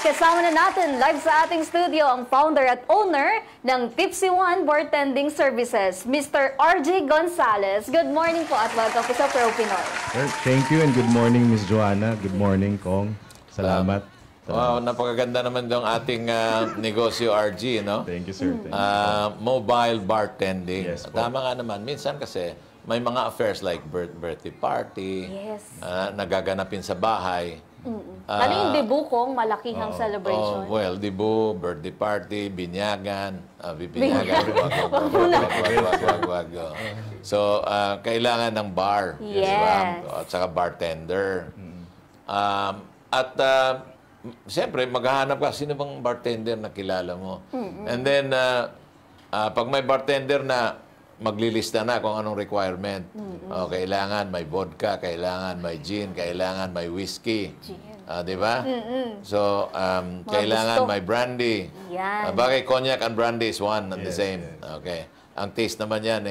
Kasama na natin live sa ating studio ang founder at owner ng Tipsy One Bartending Services, Mr. RJ Gonzalez. Good morning po at welcome po sa Pro Pinoy. Sir, thank you and good morning, Miss Joanna. Good morning, Kong. Salamat. Wow, napakaganda naman yung ating negosyo, RG, no? Thank you, sir. Thank Mobile bartending. Yes, po. Tama nga naman. Minsan kasi may mga affairs like birthday party, Yes. nagaganapin sa bahay. Ano yung debukong malakihang celebration? Well, dibu, birthday party, binyagan, bibinyagan, wag. So, kailangan ng bar. Yes. Diba? At saka bartender. Siyempre, maghahanap ka, sino bang bartender na kilala mo? And then, pag may bartender na maglilista na kung anong requirement. Kailangan may vodka, kailangan may gin, kailangan may whiskey. Di ba? So, kailangan may brandy. Yan. Bagay, cognac and brandy is one and the same. Okay. Ang taste naman yan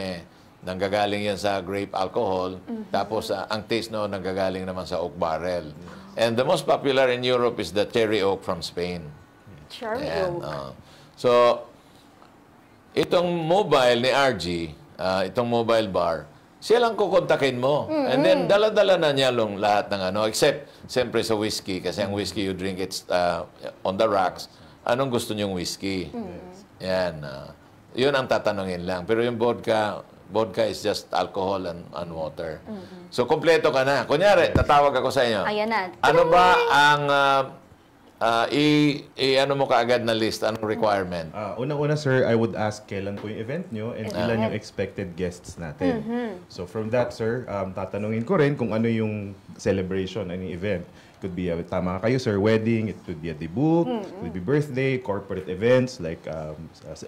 nanggagaling yan sa grape alcohol. Tapos, ang taste noon nanggagaling naman sa oak barrel. And the most popular in Europe is the cherry oak from Spain. Cherry oak. So, itong mobile ni RG, itong mobile bar, siya lang kukontakin mo. And then, dala-dala na niya lahat ng except, siyempre sa whiskey, kasi ang whiskey you drink, it's on the rocks. Anong gusto niyong whiskey? Yan. Yun ang tatanungin lang. Pero yung vodka is just alcohol and water. So, kompleto ka na. Kunyari, tatawag ako sa inyo. Ayan na. Ano ba ang ano mo kaagad na list? Anong requirement? Una-una, sir, I would ask kailan po yung event nyo and ilan yung expected guests natin. So from that, sir, tatanungin ko rin kung ano yung celebration, ano yung event. Could be, tama kayo, sir, wedding, it could be a debut, it could be birthday, corporate events, like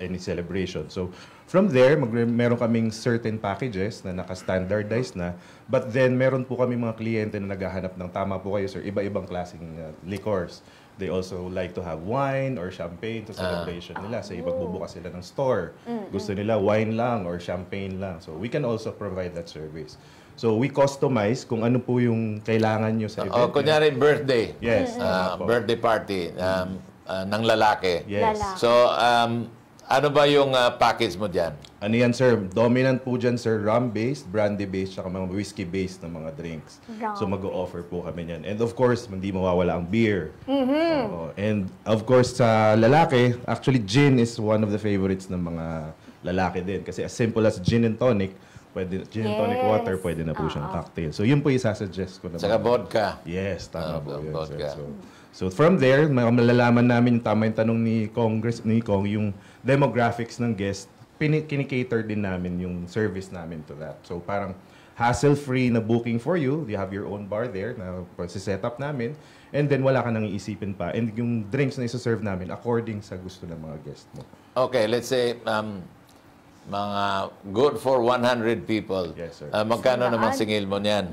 any celebration. So from there, meron kaming certain packages na naka-standardized na, but then meron po kami mga kliyente na naghahanap ng, tama po kayo, sir, iba-ibang klaseng liquors. They also like to have wine or champagne sa celebration nila. So, ipagbubukas sila ng store. Gusto nila wine lang or champagne lang. So, we can also provide that service. So, we customize kung ano po yung kailangan nyo sa event. Kunyari, birthday. Yes. Birthday party ng lalaki. Yes. Lalaki. So, ano ba yung package mo dyan? Ano yan, sir? Dominant po dyan, sir, rum-based, brandy-based, saka mga whiskey-based na mga drinks. So, mag-o-offer po kami yan. And of course, hindi mawawala ang beer. And of course, sa lalaki, actually, gin is one of the favorites ng mga lalaki din. Kasi as simple as gin and tonic, gin and tonic water, pwede na po siyang cocktail. So, yun po isasuggest ko naman. Saka vodka. Yes, tama po yun, vodka. sir. So from there, malalaman namin yung tama yung tanong ni Kong, yung demographics ng guest, kinikater din namin yung service namin to that. So parang hassle-free na booking for you. You have your own bar there na set up namin. And then wala ka nang iisipin pa. And yung drinks na isa-serve namin according sa gusto ng mga guest mo. Okay, let's say mga good for 100 people. Yes, sir. Magkano naman singil mo niyan?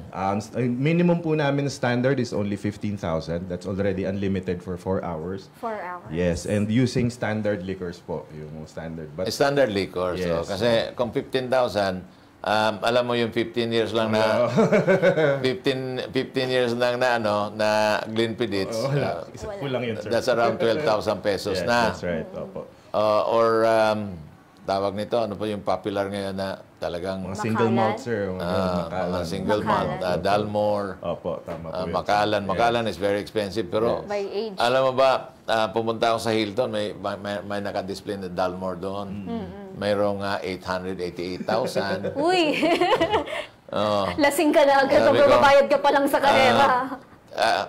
Minimum po namin na standard is only 15,000. That's already unlimited for 4 hours. 4 hours. Yes, and using standard liquors po, yung standard. But Standard liquor. Yes. So, kasi kung 15,000, alam mo yung 15 years lang na 15 years lang na Glenfiddich. kulang yun, sir. That's around 12,000 pesos Yes, na. that's right. Opo. Or tawag nito, ano po yung popular ngayon na talagang Mga single malt, sir. mga single malt, Dalmore, Opo, tama po yun. Macallan. Macallan is very expensive, pero By age. alam mo ba, pumunta ako sa Hilton, may naka-display na Dalmore doon. Mayroong 888,000. Uy! Lasing ka na agad. Sabi ko, Magbabayad ka pa lang sa karera.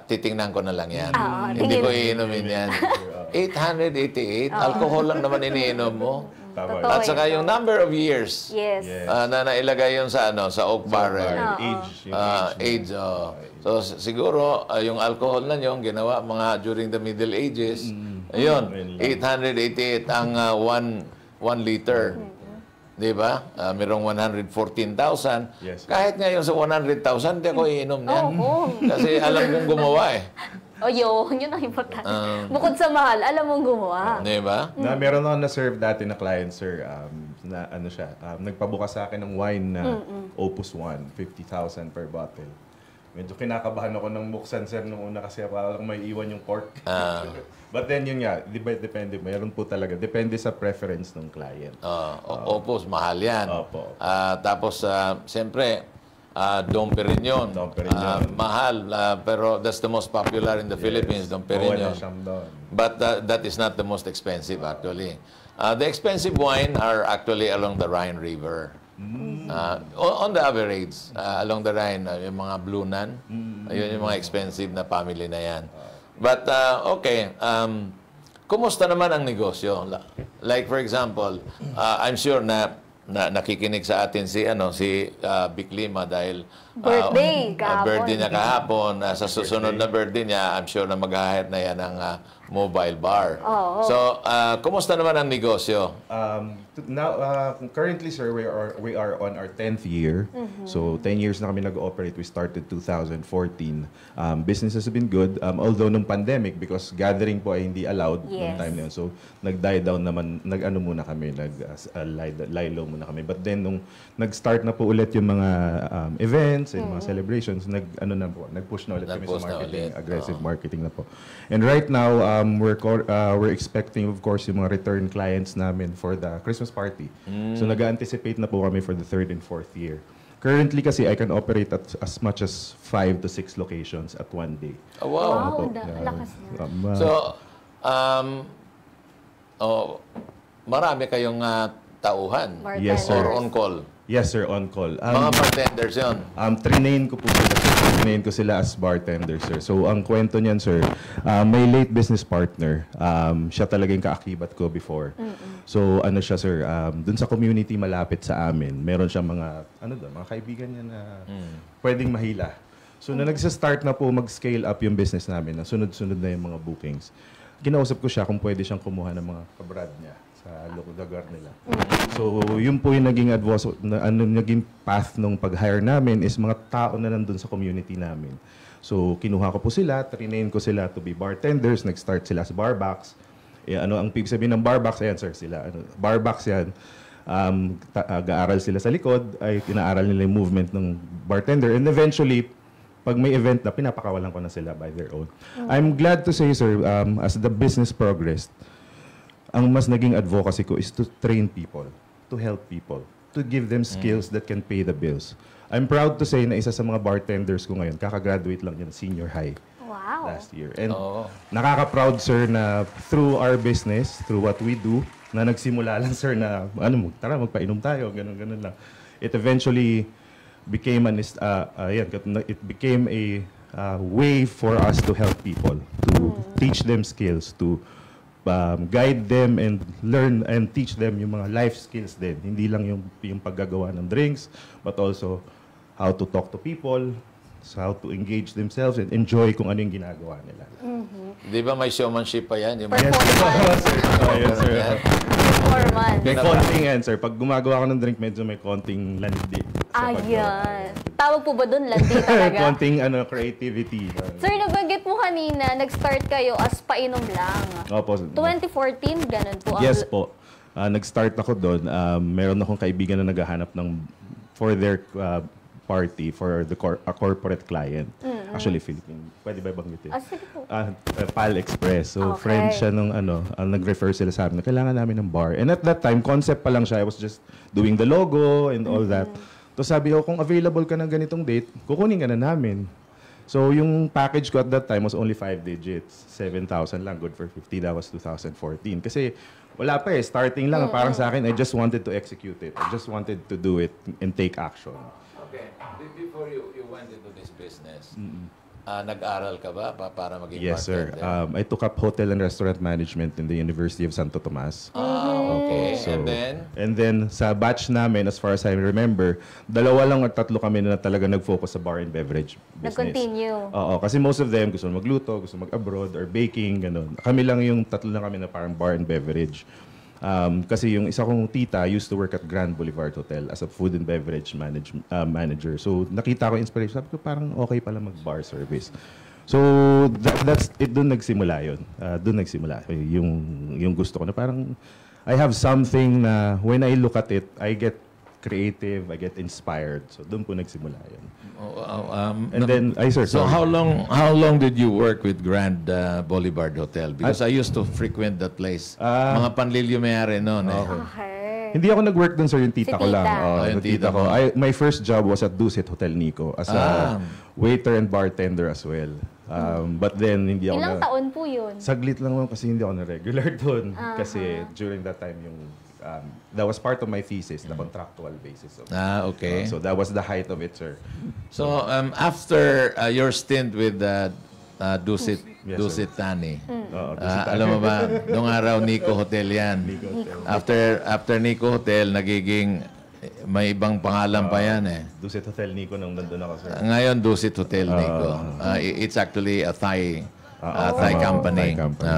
Titingnan ko na lang yan. tingin. Hindi ko iinumin yan. 888, alcohol lang naman iniinom mo. Tama. Totoo. At saka yung number of years Yes. na nailagay yun sa oak barrel. Age. Age. So siguro yung alcohol na yun ginawa mga during the Middle Ages. Ayun, 888 ang 1 liter. Di ba? Merong 114,000. Yes. Kahit ngayon sa 100,000, hindi ako iinom niyan. Oo. Kasi alam kong gumawa eh. O yun ang importante. Bukod sa mahal, alam mong gumawa. Di ba? Na meron ako na-serve dati na client, sir, na ano siya, nagpabukas sa akin ng wine na Opus 1, 50,000 per bottle. medyo kinakabahan ako ng buksan, sir, nung una kasi parang may iwan yung cork. But then yun nga, depende. Mayroon po talaga. Depende sa preference ng client. Opo, mahal yan. Opo. Tapos, siyempre, Dom Perignon. Dom Perignon. Mahal, pero that's the most popular in the Philippines, Dom Perignon. But that is not the most expensive, actually. The expensive wine are actually along the Rhine River. On the average, along the Rhine, yung mga Blue Nun, yun yung mga expensive na family na yan. But, okay, kumusta naman ang negosyo? Like, for example, I'm sure na nakikinig sa atin si Vic Lima dahil birthday niya kahapon. Sa susunod na birthday niya, I'm sure na mag-hire na yan ng mobile bar. So, kumusta naman ang negosyo? Now, currently, sir, we are on our 10th year. So, 10 years na kami nag-operate. We started 2014. Business has been good. Although nung pandemic, because gathering po ay hindi allowed nung time na yun. So, nag-die down naman, muna kami, lie low muna kami. But then, nung nag-start na po ulit yung mga events and mga celebrations, nag-push na ulit kami sa marketing, aggressive marketing na po. And right now, we're expecting, of course, yung mga return clients namin for the Christmas party. So, nag-anticipate na po kami for the 3rd and 4th year. Currently kasi, I can operate at as much as 5 to 6 locations at one day. Oh, wow. Lakas na. So, marami kayong tauhan? Yes, sir. Or on call? Yes, sir, on call. Mga bartenders yun? Trinain ko po sila. Trinain ko sila as bartenders, sir. So, ang kwento niyan, sir, may late business partner. Siya talaga yung kaakibat ko before. So, siya, sir, dun sa community malapit sa amin, meron siya mga kaibigan niya na pwedeng mahila. So, na nagsa-start na po mag-scale up yung business namin, na sunod-sunod na yung mga bookings, kinausap ko siya kung pwede siyang kumuha ng mga kabrad niya sa lugar nila. So, yun po yung naging path nung pag-hire namin is mga tao na nandun sa community namin. So, kinuha ko po sila, trinain ko sila to be bartenders, nag-start sila sa barbacks. Ang ibig sabihin ng barbacks? Ayan, sir, sila. Barbacks yan, ga-aral sila sa likod, ay tinaaral nila yung movement ng bartender. And eventually, pag may event na, pinapakawalan ko na sila by their own. I'm glad to say, sir, as the business progressed, ang mas naging advocacy ko is to train people, to help people, to give them skills that can pay the bills. I'm proud to say na isa sa mga bartenders ko ngayon, kakagraduate lang yan senior high last year. And nakaka-proud, sir, na through our business, through what we do, na nagsimula lang, sir, na tara, magpainom tayo, ganun lang. It eventually became it became a way for us to help people, to teach them skills, to guide them and learn and teach them yung mga life skills din. Hindi lang yung paggagawa ng drinks, but also how to talk to people, how to engage themselves and enjoy kung ano yung ginagawa nila. Di ba may showmanship pa yan? Yes, sir. Performance. May konting yan, sir. Pag gumagawa ko ng drink, medyo may konting landi. Ayan. Tawag po ba doon? Landi talaga? Konting creativity. Sir, nabanggit mo kanina, nag-start kayo as painom lang. Opo. 2014, ganun po. Yes po. Nag-start ako doon. Meron akong kaibigan na naghahanap for their party for a corporate client. Actually, Philippine. Pwede ba banggitin? Sige po. PAL Express. So, friend siya nung nag-refer sila sa amin na kailangan namin ng bar. And at that time, concept pa lang siya. I was just doing the logo and all that. So, sabi ko, kung available ka ng ganitong date, kukunin ka na namin. So, yung package ko at that time was only 5 digits. 7,000 lang. Good for 50. That was 2014. Kasi, wala pa eh. Starting lang. Parang sa akin, I just wanted to execute it. I just wanted to do it and take action. Okay. Before you went into this business, nag-aral ka ba para maging Yes, sir. bartender? I took up hotel and restaurant management in the University of Santo Tomas. Okay. So, and then? Sa batch namin, as far as I remember, 2 lang or 3 kami na talaga nag-focus sa bar and beverage business. Nag-continue. Oo, kasi most of them gusto magluto, gusto mag-abroad, or baking, gano'n. Kami lang yung 3 lang kami na parang bar and beverage. Kasi yung isa kong tita used to work at Grand Boulevard Hotel as a food and beverage manager. So, nakita ko inspiration. Sabi ko, parang okay pala mag-bar service. So, that's it. Doon nagsimula yun. Doon nagsimula. Yung gusto ko na parang, I have something na when I look at it, I get creative, I get inspired. So doon po nagsimula yun. And then, sir, so sorry. how long did you work with Grand Boulevard Hotel? Because I used to frequent that place. Mga panlilyo mayari noon. Okay. Hindi ako nag-work doon, sir. Yung tita Si ko lang. tita. Yung yung tita tita ko. mo. My first job was at Dusit Hotel Nico as a waiter and bartender as well. But then, hindi ako Ilang taon po yun? Saglit lang naman kasi hindi ako na-regular doon. Kasi during that time, that was part of my thesis, the contractual basis. Okay. So that was the height of it, sir. So, after your stint with Dusit, Yes, Dusit Tani, Oo, Dusit alam mo ba, noong araw Nico Hotel yan. After Nico Hotel, nagiging may ibang pangalan pa yan eh. Dusit Hotel Nico nung nandun ako, sir. Ngayon, Dusit Hotel Nico. It's actually a Thai company. Thai company.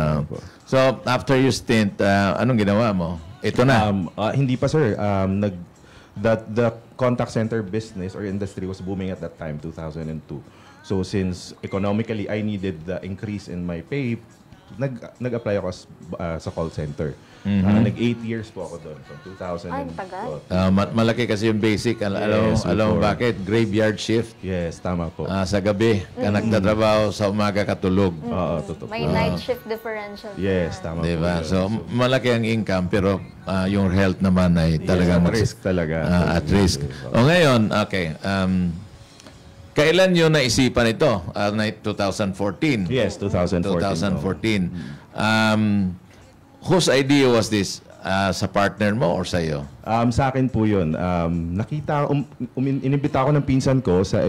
So, after your stint, anong ginawa mo? Ito na. Hindi pa, sir. The contact center business or industry was booming at that time, 2002. So since economically I needed the increase in my pay, nag-apply ako sa call center. Nag 8 years po ako doon from 2000. Ay, tagal. Malaki kasi yung basic. Alam mo bakit? Graveyard shift. Yes, tama po. Sa gabi, ka nagtatrabaho, sa umaga katulog. Oo, totoo. May night shift differential. Yes, tama po. Diba? So, malaki ang income, pero yung health naman ay talagang at risk talaga. at risk. O ngayon, okay. Kailan nyo naisipan ito? 2014? Yes, 2014. 2014. Whose idea was this? Sa partner mo or sa iyo? Sa akin po yun. Inimbita ako ng pinsan ko sa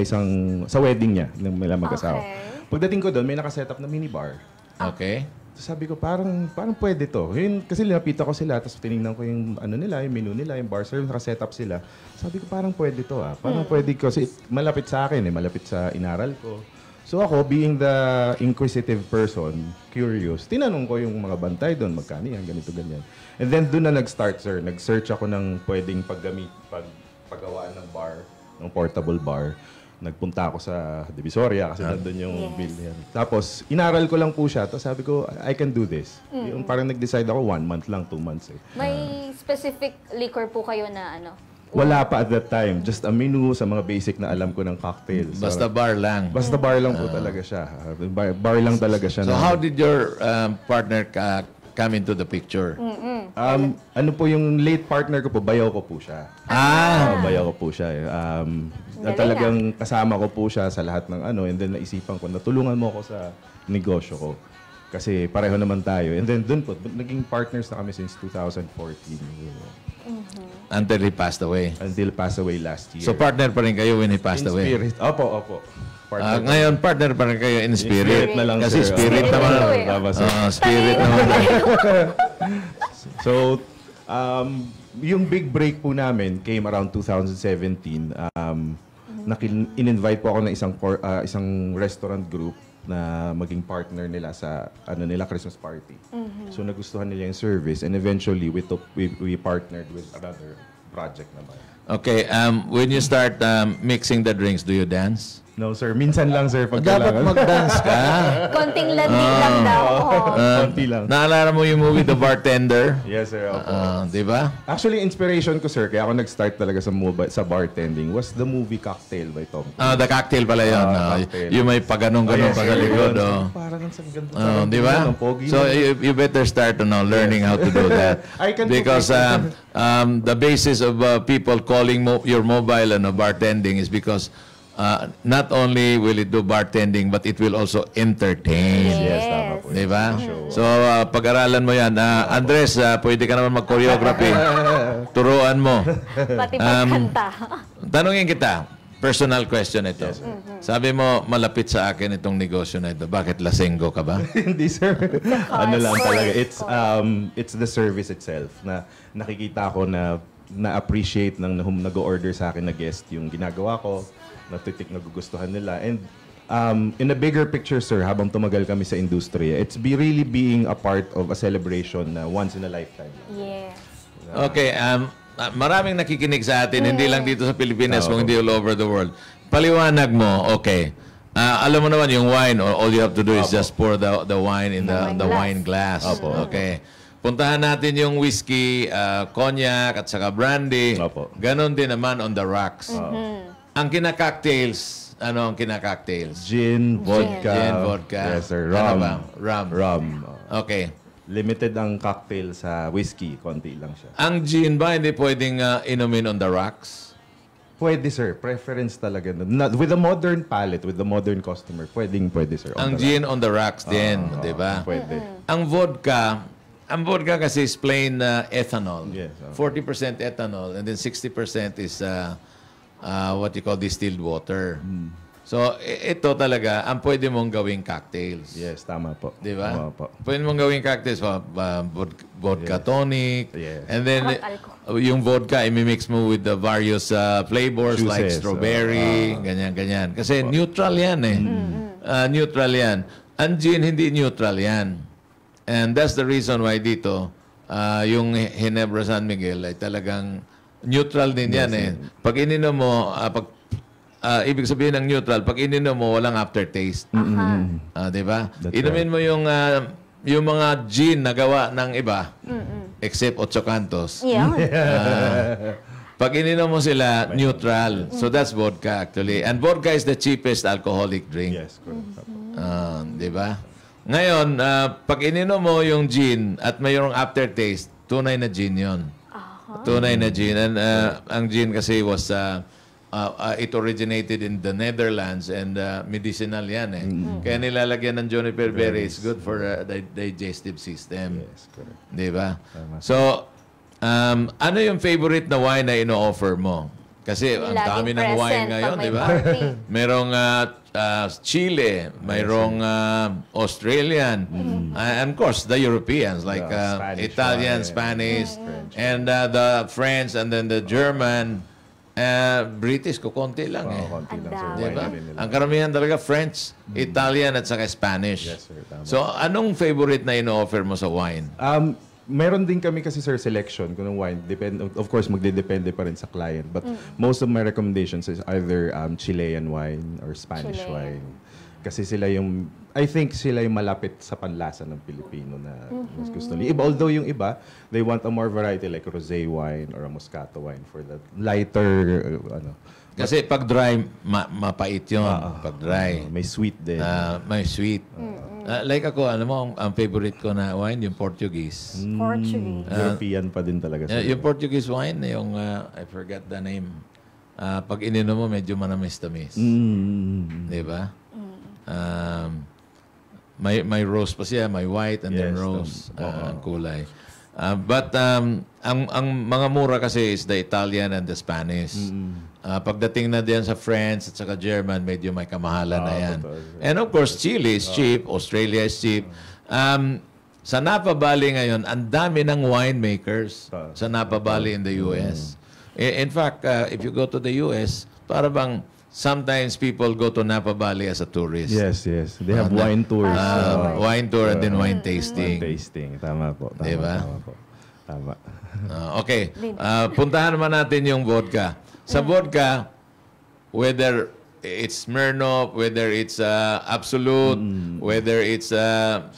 wedding niya ng mga mag-asawa. Okay. Pagdating ko doon, may nakaset up na minibar. Okay. So sabi ko, parang pwede to. Yun, kasi linapita ko sila, tapos tinignan ko yung nila, yung menu nila, yung bar service, nakaset up sila. Sabi ko, parang pwede to Parang pwede ko. Kasi malapit sa akin malapit sa inaral ko. So ako, being the inquisitive person, curious, tinanong ko yung mga bantay doon, magkano yan, ganito, ganyan. And then doon na nag-start, sir. Nag-search ako ng pwedeng paggawaan ng bar, ng portable bar. Nagpunta ako sa Divisoria kasi nandun yung bill yan. Tapos, inaral ko lang po siya. Tapos sabi ko, I can do this. Yung parang nag-decide ako, 1 month lang, 2 months eh. May specific liquor po kayo na Wala pa at that time. Just a menu sa mga basic na alam ko ng cocktails. Basta bar lang. Basta bar lang po talaga siya. Bar lang talaga siya. So how did your partner come into the picture? Ano po yung late partner ko po, bayaw ko po siya. Bayaw ko po siya. Talagang kasama ko po siya sa lahat ng and then naisipan ko, natulungan mo ako sa negosyo ko. Kasi pareho naman tayo. And then dun po, naging partners na kami since 2014. Until he passed away. Until passed away last year. So partner pa rin kayo when he passed in away? spirit. Opo. Partner Ngayon, partner pa rin kayo in spirit. na lang, Kasi sir. spirit naman. Spirit naman. So, yung big break po namin came around 2017. In-invite po ako ng isang restaurant group na maging partner nila sa Christmas party. So nagustuhan nila yung service and eventually we partnered with another project naman. Okay, when you start mixing the drinks, do you dance? No, sir. Minsan lang, sir. Pag Dapat kailangan. mag-dance ka. konting landi lang daw. Konti lang. Naalala mo yung movie The Bartender? Yes, sir. Opo. Di ba? Actually, inspiration ko, sir, kaya ako nag-start talaga sa bartending was the movie Cocktail by Tom Cruise. The cocktail pala yun. Cocktail. Yung may paganon-ganon Yes, pagalikod. yun. Parang sa ganda. Di ba? So, you better start learning how to do that. I can Because the basis of people calling your mobile bartending is because not only will it do bartending, but it will also entertain. Yes, tama po. Di ba? So, pag-aralan mo yan. Andres, pwede ka naman mag-choreography. Turuan mo. Pati pagkanta. Tanungin kita, personal question ito. Sabi mo, malapit sa akin itong negosyo na ito. Bakit lasenggo ka ba? Hindi, sir. Ano lang talaga. It's the service itself na nakikita ko na na-appreciate ng nag-order sa akin na guest yung ginagawa ko, nagugustuhan nila. And in a bigger picture, sir, habang tumagal kami sa industriya, it's really being a part of a celebration na once in a lifetime. Yes. Okay, maraming nakikinig sa atin, hindi lang dito sa Pilipinas, kundi all over the world. Paliwanag mo, okay. Alam mo naman yung wine, all you have to do is just pour the wine in the wine glass. Okay. puntahan natin yung whiskey, cognac, at saka brandy. Opo. Ganon din naman on the rocks. Ang kina-cocktails, ano ang kina-cocktails? Gin, vodka. Gin, vodka. Yes, sir. Ano Rum. ba? Rum. Rum. Okay. Limited ang cocktail sa whiskey. Konti lang siya. Ang gin ba hindi pwedeng inumin on the rocks? Pwede, sir. Preference talaga. With the modern palate, with the modern customer, pwede, sir. Ang gin on the rocks din, di ba? Pwede. Ang vodka kasi is plain ethanol. Yes, 40% ethanol and then 60% is what you call distilled water. So, ito talaga ang pwede mong gawing cocktails. Yes, tama po. Di ba? Tama po. Pwede mong gawing cocktails, vodka tonic. Yes. And then, Alcohol. yung vodka, imimix mo with the various flavors like Juices, strawberry, ganyan. Kasi neutral yan eh. Neutral yan. Ang gin, hindi neutral yan. And that's the reason why dito, yung Ginebra San Miguel ay talagang neutral din yan eh. Pag ininom mo, ibig sabihin ng neutral, pag ininom mo, walang aftertaste. Di ba? That's Inumin mo yung mga gin na gawa ng iba, except Ocho Cantos. Yeah. Pag ininom mo sila, neutral. So that's vodka actually. And vodka is the cheapest alcoholic drink. Yes, correct. Di ba? Ngayon, pag ininom mo yung gin at mayroong aftertaste, tunay na gin yun. Tunay na gin. And ang gin kasi was... it originated in the Netherlands and medicinal yan eh. Kaya nilalagyan ng juniper berry is good for the digestive system. Yes, correct. Di ba? So, ano yung favorite na wine na ino-offer mo? Kasi ang Laging dami ng present wine pag ngayon, may di ba? party. Merong Chile, mayroong Australian, and of course, the Europeans like Spanish Italian, wine, Spanish, French. and the French, and then the German. British ko, konti lang eh. Konti lang, sir. Ang Di Wine ba? na rin nila. Ang karamihan talaga French, Italian at saka Spanish. Yes, sir. Tama. So, anong favorite na ino-offer mo sa wine? Meron din kami kasi, sir, selection kung ng wine. Of course, magdedepende pa rin sa client. But most of my recommendations is either Chilean wine or Spanish Chilean. wine. Kasi sila yung, I think sila yung malapit sa panlasa ng Pilipino na mas gusto nila. Although yung iba, they want a more variety like rosé wine or a Moscato wine for that lighter, Kasi pag dry, mapait yun. Pag dry. may sweet din. May sweet. Like ako, alam mo, ang favorite ko na wine, yung Portuguese. Portuguese. European pa din talaga sila. Yung Portuguese wine, yung, I forgot the name. Pag ininom mo, medyo manamis-tamis. Di ba? May rose pa siya, may white and then Yes, rose ang kulay. But ang mga mura kasi is the Italian and the Spanish. Pagdating na diyan sa French at saka German, medyo may kamahalan na yan. And of course, Chile is cheap, Australia is cheap. Sa Napa Valley ngayon, ang dami ng winemakers sa Napa Valley in the US. In fact, if you go to the US, para bang sometimes people go to Napa Valley as a tourist. Yes. They have wine tours. Wine tour and then wine tasting. Wine tasting. Tama po. Diba? Tama po. Tama. Okay. Puntahan naman natin yung vodka. Sa vodka, whether it's Smirnoff, whether it's Absolute, whether it's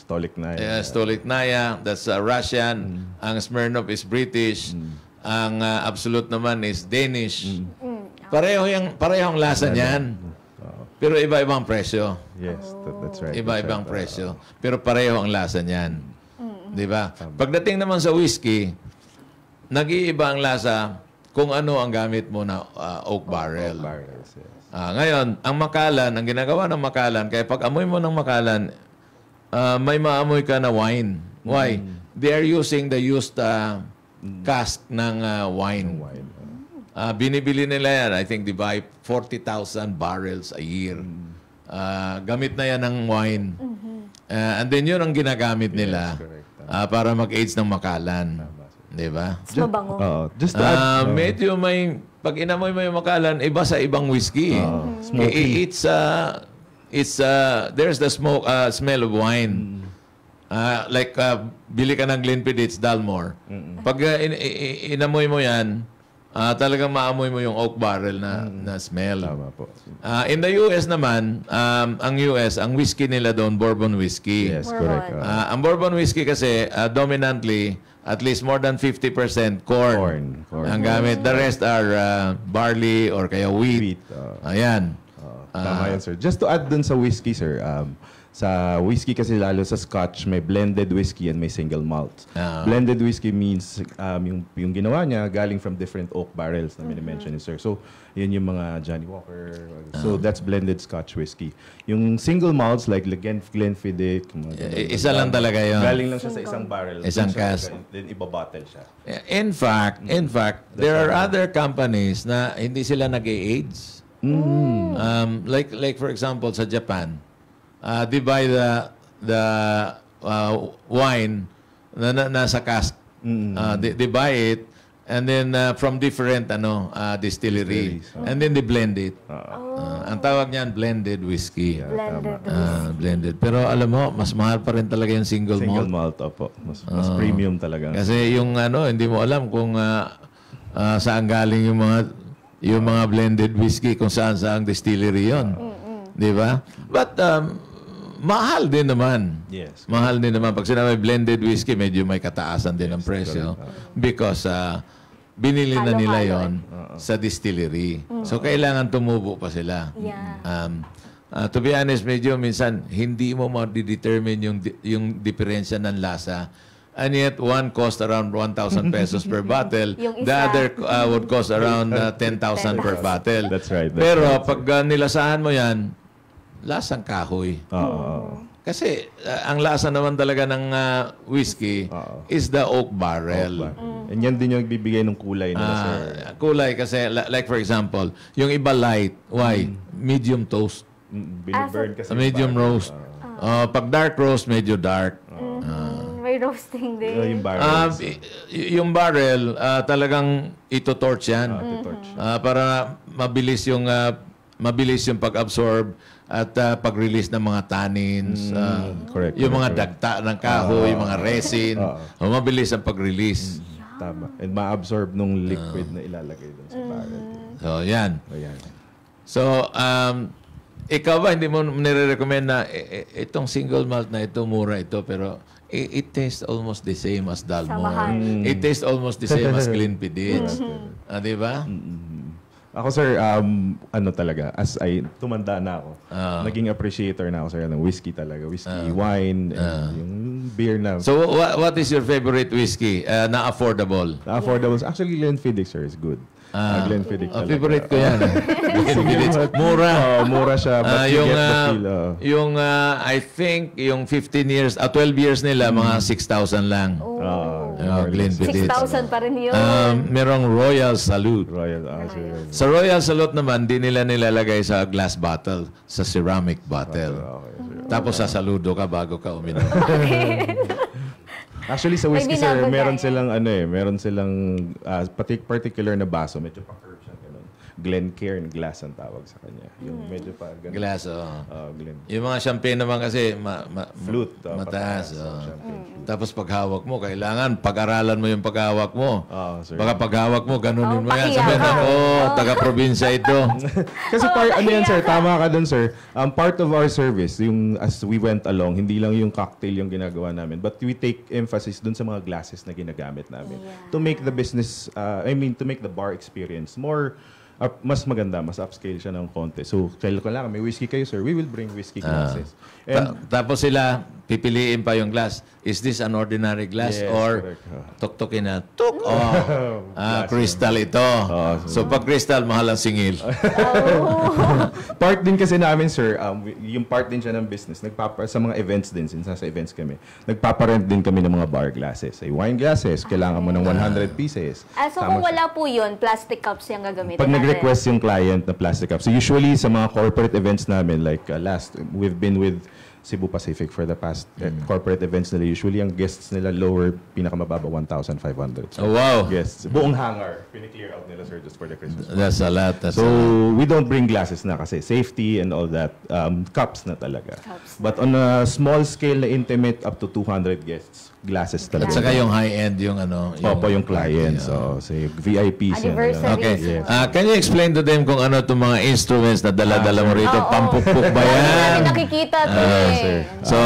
Stolichnaya, that's Russian. Ang Smirnoff is British. Ang Absolute naman is Danish. Parehong lasa niyan. Pero iba-ibang presyo. Yes, that's right. Iba-ibang presyo. Pero pareho ang lasa niyan. Di ba? Pagdating naman sa whiskey, nag-iiba ang lasa kung ano ang gamit mo na oak barrel. Barrels, yes. Ngayon, ang makalan, ang ginagawa ng makalan, kaya pag amoy mo ng makalan, may maamoy ka na wine. Why? They are using the used cask ng wine. Binibili nila yan, I think they buy 40,000 barrels a year. Gamit na yan ng wine. And then yun ang ginagamit nila para mag-age ng makalan. Di ba? Mas mabango. Just to add, Medyo may, pag inamoy mo yung makalan, iba sa ibang whiskey. There's the smell of wine. Bili ka ng Glenfiddich, Dalmore. Pag inamoy mo yan, talagang maamoy mo yung oak barrel na smell. Tama po. In the US naman, ang whiskey nila doon, bourbon whiskey. Yes, correct. Ang bourbon whiskey kasi, dominantly, at least more than 50% corn. Ang gamit. The rest are barley or kaya wheat. Ayan. Tama yan, sir. Just to add dun sa whiskey, sir, sa whiskey kasi lalo sa Scotch, may blended whiskey and may single malt. Blended whiskey means yung ginawa niya galing from different oak barrels na minimension ni sir. So, yun yung mga Johnny Walker. So, that's blended Scotch whiskey. Yung single malts like Glenfiddich, isa lang talaga yun. galing lang siya sa isang barrel. Isang cask. Then ibabottle siya. In fact, there are other companies na hindi sila nag-age. Like for example, sa Japan, they buy the wine na nasa cask. They buy it and then from different distillery. And then they blend it. Ang tawag niyan blended whiskey. Blended. Pero alam mo, mas mahal pa rin talaga yung single malt. Single malt, opo. Mas premium talaga. Kasi yung hindi mo alam kung saan galing yung mga blended whiskey, kung saan distillery yon. Di ba? But mahal din naman. Yes. Mahal din naman. Pag sinabi blended whiskey, medyo may kataasan din ang presyo. Because binili na nila yon sa distillery. So, kailangan tumubo pa sila. To be honest, medyo minsan, hindi mo ma-determine yung diferensya ng lasa. And yet, one cost around 1,000 pesos per bottle. The other would cost around 10,000 per bottle. That's right. Pero pag nilasahan mo yan, lasang kahoy. Kasi ang lasa naman talaga ng whiskey is the oak barrel. And yan din yung nagbibigay ng kulay nila, sir. Kulay kasi, like for example, yung iba light. Why? Medium toast. Biniburn kasi. Medium roast. Pag dark roast, medyo dark. May roasting din. Yung barrel. Yung barrel, talagang ito-torch yan. Para mabilis yung pag-absorb at pag-release ng mga tannins. Correct. Yung mga dagta ng kahoy, yung mga resin. Mabilis ang pag-release. Tama. And ma-absorb nung liquid na ilalagay dun sa barrel. So, yan. Ayan. So, ikaw ba, hindi mo nire-recommend na itong single malt na ito, mura ito, pero it tastes almost the same as Dalmore. It tastes almost the same as Glenfiddich. Di ba? Ako, sir, talaga, as tumanda na ako, naging appreciator na ako, sir, ng whiskey talaga. Whiskey, wine, and yung beer na. So, what is your favorite whiskey na affordable? Affordable. Actually, Glenfiddich, sir, is good. Glenfiddich talaga. Favorite ko yan. Glenfiddich. Mura. Mura siya, but you get the feel. Yung, I think, yung 15 years, 12 years nila, mga 6,000 lang. Glenfiddich. 6,000 pa rin yun. Merong Royal Salute. Sir. Sa Royal Salute naman, di nila nilalagay sa glass bottle, sa ceramic bottle. Tapos sasaludo ka bago ka uminom. Actually, sa whiskey, sir, meron silang particular na baso. Medyo pa-curve siya. Glencairn glass ang tawag sa kanya. Yung medyo pa ganun. Glass, Glen. Yung mga champagne naman kasi flute. Mataas. Tapos paghawak mo, kailangan pag-aralan mo yung paghawak mo. Baka paghawak mo, ganunin mo yan. Sabihin ako, taga-probinsya ito. Kasi yan, sir, tama ka dun, sir. Part of our service, yung as we went along, hindi lang yung cocktail yung ginagawa namin, but we take emphasis dun sa mga glasses na ginagamit namin. To make the business, to make the bar experience more mas maganda, mas upscale siya ng konti. So, kailangan may whiskey kayo, sir. We will bring whiskey glasses. Tapos sila, pipiliin pa yung glass. Is this an ordinary glass? Yes, or tuk-tukin na, tuk! Crystal ito. So, pag crystal, mahal ang singil. Part din kasi namin, sir, yung part din siya ng business. Sa mga events din, since nasa events kami, nagpaparent din kami ng mga bar glasses. Ay, wine glasses, kailangan mo ng 100 pieces. So, kung wala po yun, plastic cups yung gagamitin natin. Nag-request yung client na plastic cup. So usually sa mga corporate events namin, like we've been with Cebu Pacific for the past corporate events nila. Usually, ang guests nila lower, pinakamababa, 1,500. Oh, wow. Guests. Buong hangar, pini-clear out nila, sir, just for the Christmas. That's a lot. That's So, a lot. we don't bring glasses na kasi safety and all that. Cups na talaga. Cups. But on a small scale na intimate, up to 200 guests, glasses At talaga. saka yung high-end, yung ano. Opo, yung clients. So, say, VIPs. yan, Anniversary. Okay. Yes. Can you explain to them kung ano itong mga instruments na dala-dala mo rito? Pampukpuk ba Hindi yan? namin nakikita to sir. So,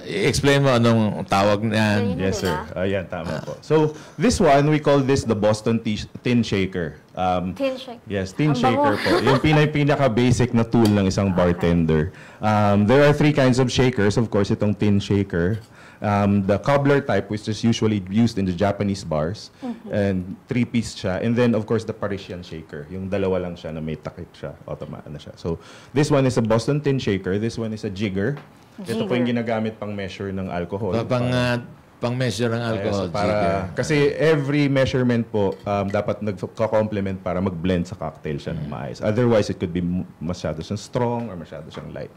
explain mo anong tawag niyan. Yes, sir. Diba? Ayan, tama po. So, this one, we call this the Boston Tin Shaker. Tin shake. Yes, tin Ang shaker bango. po. Yung pinaka-basic na tool ng isang bartender. There are 3 kinds of shakers. Of course, itong tin shaker. The cobbler type, which is usually used in the Japanese bars. And 3-piece siya. And then, of course, the Parisian shaker. Yung dalawa lang siya na may takip siya. Automatic na siya. So, this one is a Boston Tin Shaker. This one is a jigger. Ito po yung ginagamit pang measure ng alcohol. Pang-measure ng alcohol. Yes, kasi every measurement po dapat nagko-complement para mag-blend sa cocktail siya ng maayos. Otherwise, it could be masyado siyang strong or masyado siyang light.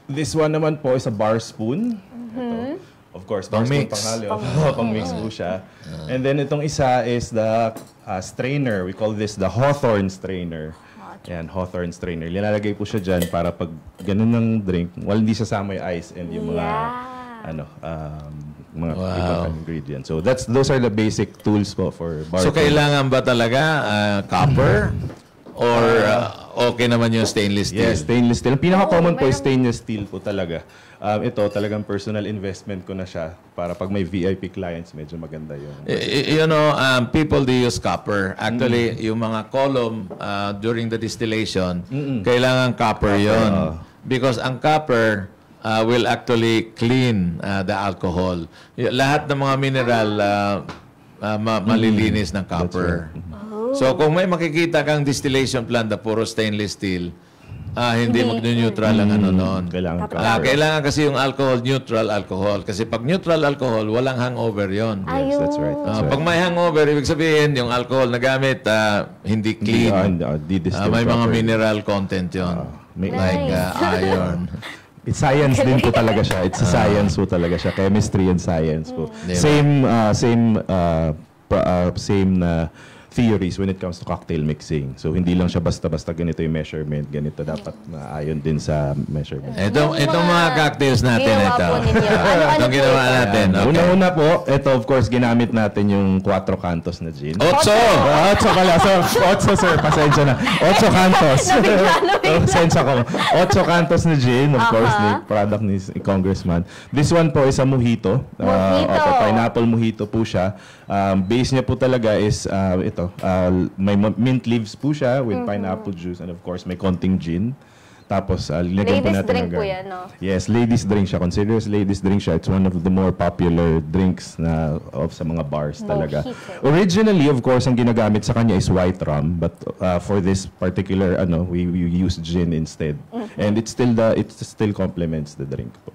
This one naman po is a bar spoon. Ito. Of course, bar spoon Pang-mix. panghalo. Pang-mix po siya. And then itong isa is the strainer. We call this the Hawthorne strainer. Yan, Hawthorne strainer. Linalagay po siya dyan para pag ganun ng drink, hindi sasama yung ice and yung mga mga ibang ingredients. So those are the basic tools po for bar. So, kailangan ba talaga copper? Or okay naman yung stainless steel? Yes, stainless steel. Ang pinaka-common po is meron- stainless steel po talaga. Ito, talagang personal investment ko na siya para pag may VIP clients, medyo maganda yun. You know, people they use copper. Actually, yung mga column during the distillation, kailangan copper yon. Because ang copper will actually clean the alcohol. Lahat ng mga mineral malilinis ng copper. So kung may makikita kang distillation plant na puro stainless steel, hindi mag-neutral ang ano noon. Kailangan copper. Kailangan kasi yung alcohol, neutral alcohol. Kasi pag neutral alcohol, walang hangover yon. Yes, that's right. That's Pag may hangover, ibig sabihin, yung alcohol na gamit, hindi clean. May mga mineral content yon. Like iron. It's science din po talaga siya. It's a science po talaga siya. Chemistry and science po. Diba? Same theories when it comes to cocktail mixing. So, hindi lang siya basta-basta ganito yung measurement. Ganito dapat maayon din sa measurement. Itong mga cocktails natin, Ginawa ito. po ninyo. Ano Itong po ginawa ito? natin. Okay. Una-una po, ito of course, ginamit natin yung 4 cantos na gin. Otso! 8 pala. So, 8 sir, pasensya na. 8 cantos. Nabigla. Pasensya ko. 8 cantos na gin, of course, ni product ni Congressman. This one po is a mojito. Mojito. Pineapple mojito po siya. Base niya po talaga is ito. May mint leaves po siya with pineapple juice and of course, may konting gin. Tapos, lagyan po Ladies natin drink ng po garlic. yan, no? Yes, ladies drink siya. Consider as ladies drink siya. It's one of the more popular drinks na sa mga bars talaga. Mojito. Originally, of course, ang ginagamit sa kanya is white rum, but for this particular we use gin instead. And it still complements the drink po.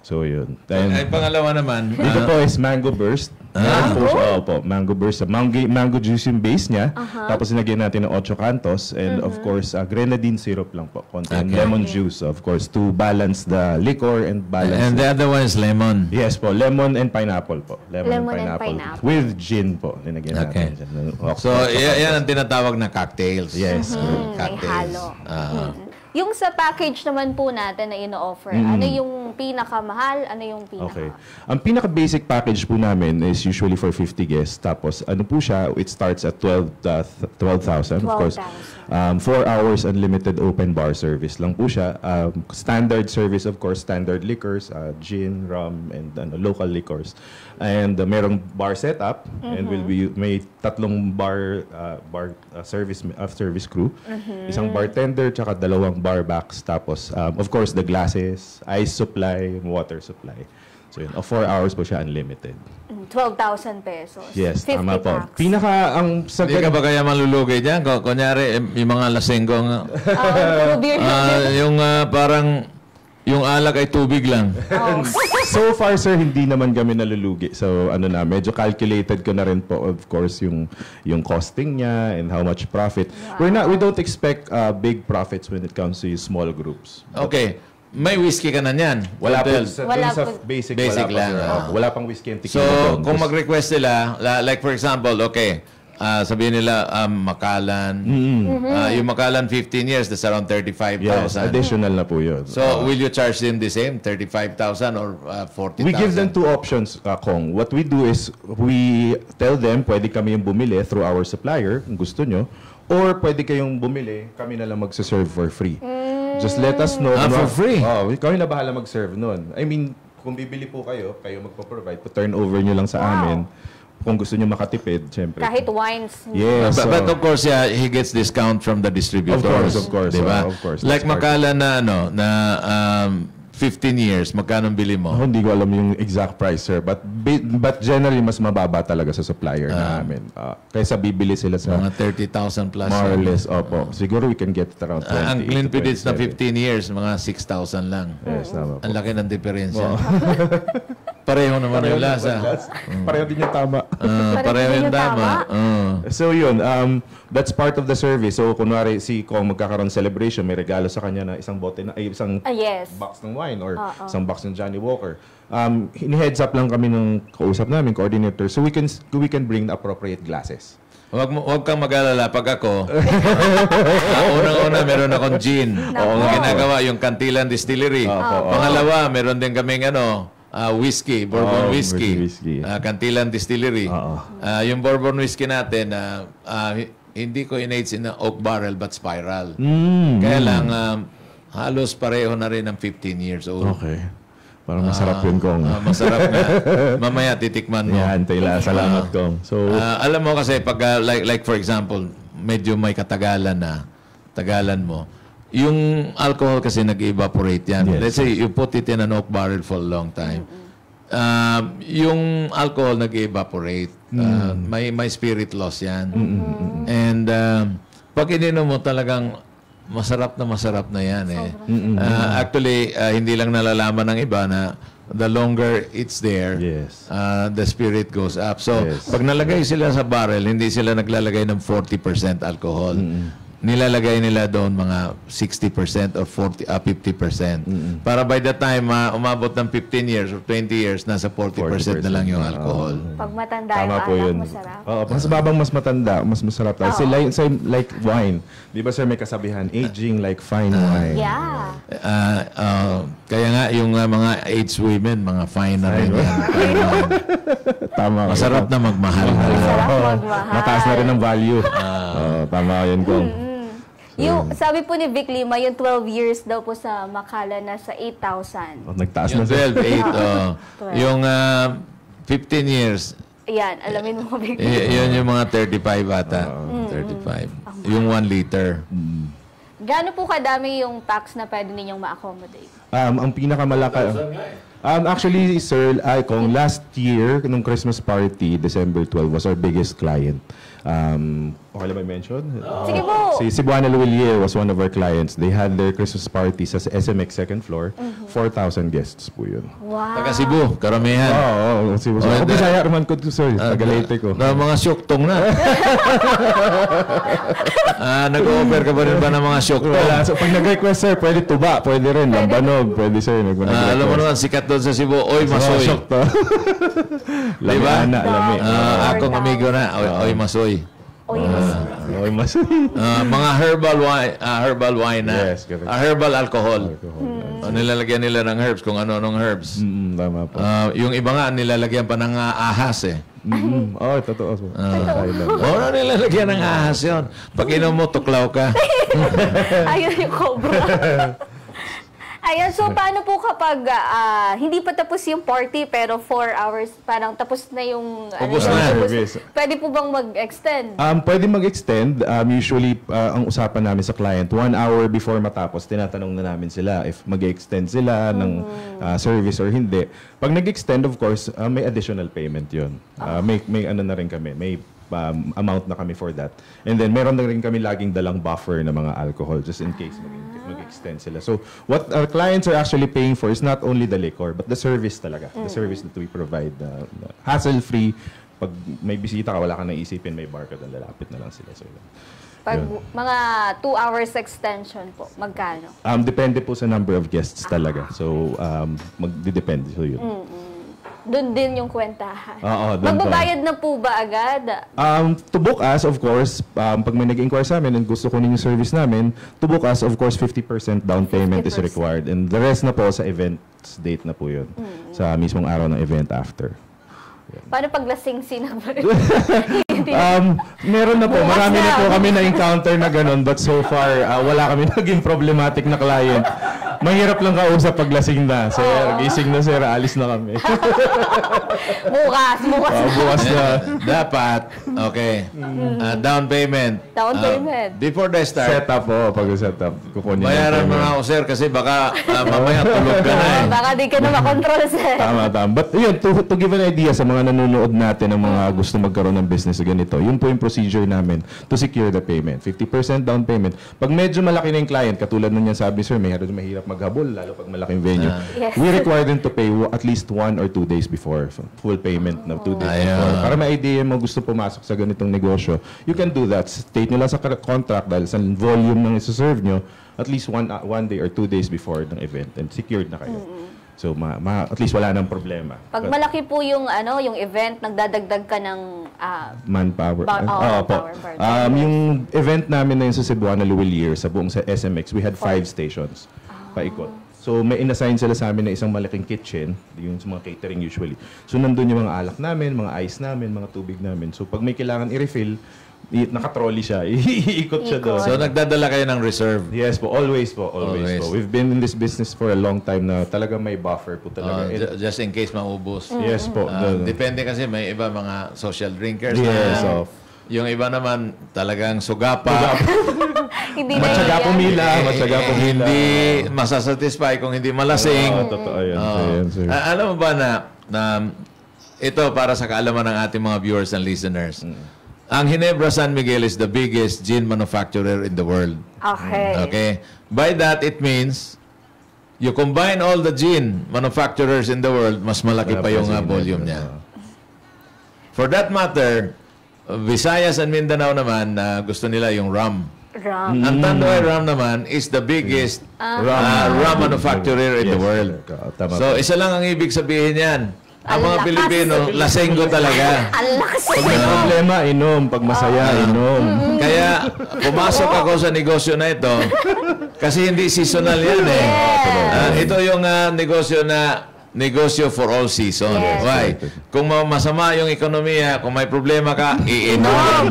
So yun. Ay, pangalawa naman. Dito po is mango burst. Meron po siya, opo, mango burst. Mango juice yung base niya. Tapos sinagyan natin ng 8 cantos. And of course, grenadine syrup lang po. Konting lemon juice, of course, to balance the liquor and balance. And the other one is lemon. Yes po, lemon and pineapple po. Lemon and pineapple. With gin po. Linagyan Okay. natin dyan. So, yan ang tinatawag na cocktails. Yes. May Cocktails. halo. Yung sa package naman po natin na ino-offer, ano yung pinakamahal, ano yung pinaka... Okay. Ang pinaka-basic package po namin is usually for 50 guests. Tapos, ano po siya, it starts at 12,000. Of course, 4 hours unlimited open bar service lang po siya. Standard service, of course, standard liquors, gin, rum, and local liquors. And merong bar setup, and may 3 bar service crew. Isang bartender, tsaka 2 bar backs. Tapos, of course, the glasses, ice supply, water supply. So yun, 4 hours po siya unlimited. 12,000 pesos. Yes, 50 tama po. packs. Hindi ka ba kaya malulugi dyan? Kunyari, yung mga lasenggong, Beer yung parang, yung alak ay tubig lang. So far, sir, hindi naman kami nalulugi. So, medyo calculated ko na rin po, of course, yung costing niya and how much profit. We don't expect big profits when it comes to small groups. Okay. may whiskey ka na niyan. Wala po. Hotel. Wala Sa po. basic, Basic wala lang, pa, sir. ah. Wala pang whiskey and So, tequila doon. kung Just- mag-request sila, like for example, okay, sabihin nila Macallan. Yung Macallan 15 years, that's around 35,000. Yes, additional na po yun. So, will you charge them the same, 35,000 or 40,000? We give them two options, Kong. What we do is, we tell them, pwede kami yung bumili through our supplier, kung gusto nyo, or pwede kayong bumili, kami na lang magsaserve for free. Just let us know. For free? Oh, kami na bahala mag-serve nun. I mean, kung bibili po kayo magpo-provide, turn over nyo lang sa amin. Kung gusto nyo makatipid, syempre. Kahit wines. Yes. But of course, yeah, he gets discount from the distributors. Of course. Diba? Of course. Like That's part- Macallan na 15 years, magkano bili mo? Ako, hindi ko alam yung exact price, sir. But generally, mas mababa talaga sa supplier namin. Kaysa bibili sila sa Mga 30,000 plus. more or less. Opo. Siguro we can get it around 20 Ang to Glenfiddich na 15 27. years, mga 6,000 lang. Yes, tama po. Ang laki ng diferensya. Pareho naman yung lasa. Pareho din yung tama. Pareho yung tama. So yun, that's part of the service. So kunwari si Kong magkakaroon celebration, may regalo sa kanya na isang bote na isang Yes. box ng wine or isang box ng Johnny Walker. Heads up lang kami ng kausap namin, coordinator, so we can bring the appropriate glasses. Huwag kang mag-alala. Pag ako, unang-una meron akong gin. Ang ginagawa, yung Cantilan Distillery. Pangalawa, meron din kaming whiskey, Bourbon whiskey. whiskey. Cantilan Distillery. Yung Bourbon whiskey natin, hindi ko in-age in oak barrel but spiral. Kaya lang, halos pareho na rin ng 15 years old. Okay. Parang masarap yun, Kong. Masarap nga. Mamaya titikman mo. Yan, Tayla. Salamat, Kong. So, Alam mo kasi pag like for example, medyo may katagalan na tagalan mo. Yung alcohol kasi nag-evaporate yan. Yes, Let's say you put it in an oak barrel for a long time. Yung alcohol nag-evaporate. May spirit loss yan. And pag ininom mo talagang masarap na yan eh. Actually, hindi lang nalalaman ng iba na the longer it's there, Yes. the spirit goes up. So, Yes. pag nalagay sila sa barrel, hindi sila naglalagay ng 40% alcohol. Nilalagay nila doon mga 60% or 50%. Para by the time umabot ng 15 years or 20 years, nasa 40% na lang yung alcohol. Pag matanda yung tama po alak, yun. masarap. Oo, mas babang mas matanda, mas masarap tayo. Like wine. Di ba, sir, may kasabihan, aging like fine wine. Yeah. Kaya nga, yung mga aged women, mga fine na rin yan. Fine wine. Tama. ka. Masarap na magmahal. Masarap Oo, magmahal. mataas na rin ang value. Oo, tama yun, Kong. Yung, sabi po ni Vic Lima, yung 12 years daw po sa Macallan na sa 8,000. Oh, nagtaas Yung na, sir. 12, 8, yung 15 years, Ayan, alamin mo, Vic. yun yung mga 35 ata. 35. Yung 1 liter. Gaano po kadami yung tax na pwede ninyong ma-accommodate? Ang pinakamalaki... actually, sir, Kong, last year, nung Christmas party, December 12, was our biggest client. Okay lang ba mention? Sige po. Si Cebuana Luwilier was one of our clients. They had their Christmas party sa SMX second floor. 4,000 guests po yun. Wow. Taga Cebu, karamihan. Oo, Cebu. Ako Bisaya naman ko, sir. Tagalete ko. Na mga syuktong na. Nag-offer ka ba rin ba ng mga syuktong? Wala. So, pag nag-request, sir, pwede tuba, pwede rin. Lambanog, pwede, sir. Alam mo naman, sikat doon sa Cebu, oy, masoy. Lami, Diba? ana, lami. Akong amigo na, oy, masoy. Oy, mas. Okay, mas. Mga herbal wine na. Yes, correct. Herbal alcohol. Nilalagyan nila ng herbs, kung ano-anong herbs. Tama po. Yung iba nga, nilalagyan pa ng ahas eh. Oh, totoo. Oo, nilalagyan ng ahas yun. Pag inom mo, tuklaw ka. Ayun yung cobra. Ayan, so paano po kapag hindi pa tapos yung party pero 4 hours, parang tapos na yung... Tapos yung na. service. Pwede po bang mag-extend? Pwede mag-extend. Usually, ang usapan namin sa client, 1 hour before matapos, tinatanong na namin sila if mag-extend sila ng service or hindi. Pag nag-extend, of course, may additional payment yun. May ano na rin kami, may amount na kami for that. And then, meron na rin kami laging dalang buffer na mga alcohol just in case mag-extend sila. So, what our clients are actually paying for is not only the liquor, but the service talaga. The service that we provide. Hassle-free. Pag may bisita ka, wala ka nang isipin, may bar ka, lalapit na lang sila. So, Pag Yun. mga 2 hours extension po, magkano? Depende po sa number of guests talaga. So, magdidepende. So, yun. Doon din yung kwentahan. Oo, doon pa. Magbabayad na po ba agad? To book us, of course, pag may nag-inquire sa amin and gusto kunin yung service namin, to book us, of course, 50% down payment is 50%. required. And the rest na po sa event's date na po yun. Sa mismong araw ng event after. Paano pag lasing sinabay? Meron na po. Bukas Marami na na. po kami na-encounter na ganun. But so far, wala kami naging problematic na client. Mahirap lang kausap pag lasing na. Sir, gising na sir, alis na kami. bukas. Bukas na. Dapat, okay, down payment. Down payment. Before they start, Set up po. Pag-set up, kukunin yung bayaran mo payment. na ako, sir, kasi baka mamaya tulog ka na eh. Baka di ka na makontrol, sir. Tama. But yun, to give an idea sa mga nanonood natin, ng mga gusto magkaroon ng business na ganito, yun po yung procedure namin to secure the payment. 50% down payment. Pag medyo malaki na yung client, katulad nun yan sabi, sir, mahirap maghabol, lalo pag malaking venue. Yes. We require them to pay at least 1 or 2 days before. So, full payment na 2 days before. Para may idea mo gusto pumasok sa ganitong negosyo, you can do that. State nyo lang sa contract dahil sa volume ng isa-serve nyo, at least 1 day or 2 days before ng event and secured na kayo. So, at least wala nang problema. Pag But malaki po yung yung event, nagdadagdag ka ng manpower. manpower. Yung event namin na yun sa Cebuana Luwilier, sa buong sa SMX, we had 5 stations paikot. So, may inassign sila sa amin na isang malaking kitchen, yung sa mga catering usually. So, nandun yung mga alak namin, mga ice namin, mga tubig namin. So, pag may kailangan i-refill, nakatrolley siya. Iikot siya doon. So, nagdadala kayo ng reserve. Yes po, always po. Always. We've been in this business for a long time na talagang may buffer po talaga. Just in case maubos. Yes po. Depende kasi may iba mga social drinkers Yes, na so, yung iba naman talagang sugapa. Hindi na matyaga yan. pumila, matyaga pumila. Hindi masasatisfy kung hindi malasing. Totoo yan. Oo. Yan, sir. Alam mo ba na ito para sa kaalaman ng ating mga viewers and listeners. Ang Ginebra San Miguel is the biggest gin manufacturer in the world. Okay. Okay? By that, it means you combine all the gin manufacturers in the world, mas malaki pa yung volume niya. For that matter, Visayas and Mindanao naman, gusto nila yung rum. Rum. Ang Tanduay Rum naman is the biggest rum manufacturer in the world. Tama So, po. isa lang ang ibig sabihin yan. Ang mga lakas. Pilipino, lasenggo talaga. Ang lakas Pag may problema, inom. Pag masaya, inom. Kaya, pumasok ako sa negosyo na ito kasi hindi seasonal yan eh. Ito yung negosyo for all season. Yes. Why? Kung masama yung ekonomiya, kung may problema ka, iinom.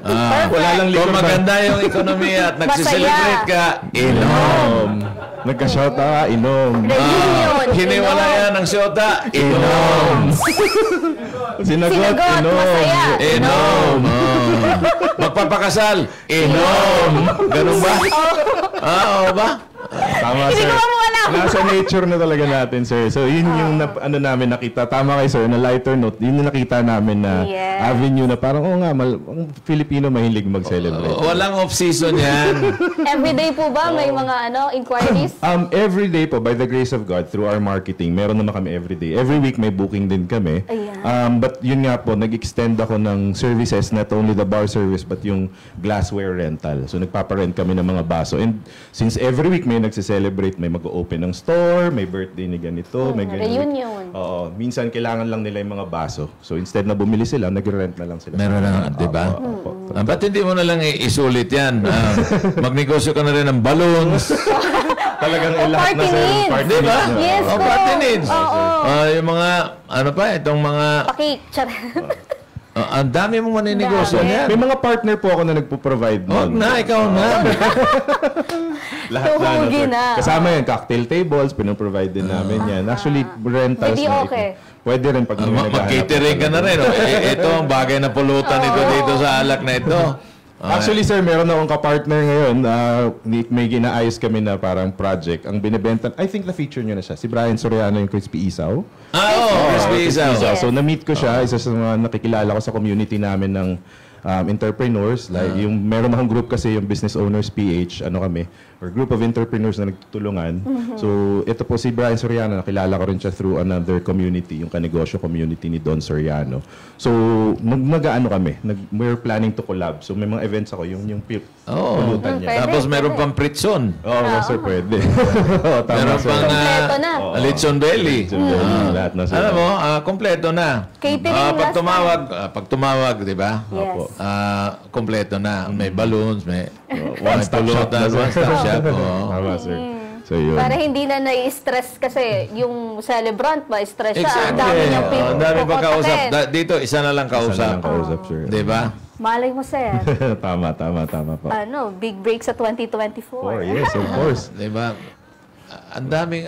Wala lang Kung liquor maganda yung ekonomiya at nagsiselebrate ka, inom. Nagka-shout ka, inom. Reunion. Hiniwala yan ng syota, inom. Sinagot, Sinagot, inom. masaya. Inom. Magpapakasal, inom. Ganun ba? Oo ba? Tama, Hindi sir. ko mawala. Nasa nature na talaga natin, sir. So, yun yung namin nakita. Tama kayo, sir. Na lighter note, yun yung nakita namin na Yes. avenue na parang, oo nga, ang Filipino mahilig mag-celebrate. Walang off-season yan. Everyday po ba may mga inquiries? Every day po, by the grace of God, through our marketing, meron naman kami every day. Every week may booking din kami. Ayan. But yun nga po, nag-extend ako ng services, not only the bar service, but yung glassware rental. So nagpaparent kami ng mga baso. And since every week may nagse-celebrate, may mag-open ng store, may birthday ni ganito, may ganito. Reunion. Oo. Minsan kailangan lang nila yung mga baso. So instead na bumili sila, nag-rent na lang sila. Meron na, di ba? Ba't hindi mo na lang isulit yan? Magnegosyo ka na rin ng balloons. Talagang lahat na, Party sir. needs. Party Di ba? needs na. Yes, Oh, po. party needs. Oo. Yung mga, itong mga, ang dami mong maninegosyo Dami. niyan. May mga partner po ako na nagpo-provide Huwag nun. na, ikaw na. Lahat Tuhugin sir. na. Kasama yan, cocktail tables, pinoprovide din namin yan. Actually, rentals. Hindi na okay. Pwede rin pag may naghahanap Mag-catering ka na rin. Ito ang bagay na pulutan dito sa alak na ito. Actually, sir, meron akong kapartner ngayon. May ginaayos kami na parang project. Ang binibenta, I think na-feature nyo na siya. Si Brian Soriano, yung Crispy Isaw. Crispy isaw. Yes. So, na-meet ko siya. Isa sa mga nakikilala ko sa community namin ng entrepreneurs. Like, yung meron akong group kasi, yung Business Owners PH, ano kami, or group of entrepreneurs na nagtutulungan. So, ito po si Brian Soriano, nakilala ko rin siya through another community, yung kanegosyo community ni Don Soriano. So, mag-ano kami, we're planning to collab. So, may mga events ako, yung pulutan niya. Pwede, Tapos meron pang pritson. Oo, sir, pwede. Oo, tama, Meron sir. pang Kompleto na. lechon belly. Lahat na, sir. Alam mo, kompleto na. Catering last Pag tumawag, di ba? Yes. Opo. Kompleto na. May balloons, may One-stop shop na, sir. one-stop shop. oo. Tama, sir. So, yun. Para hindi na nai-stress kasi yung celebrant, ma-stress siya. Ang dami Exactly. niyang people. Ang dami pa kausap. kukontakin. Dito, isa na lang Isa na kausap. lang kausap, sir. Di ba? Malay mo, sir. Tama po. Big break sa 2024. Yes, of course. Di ba? Ang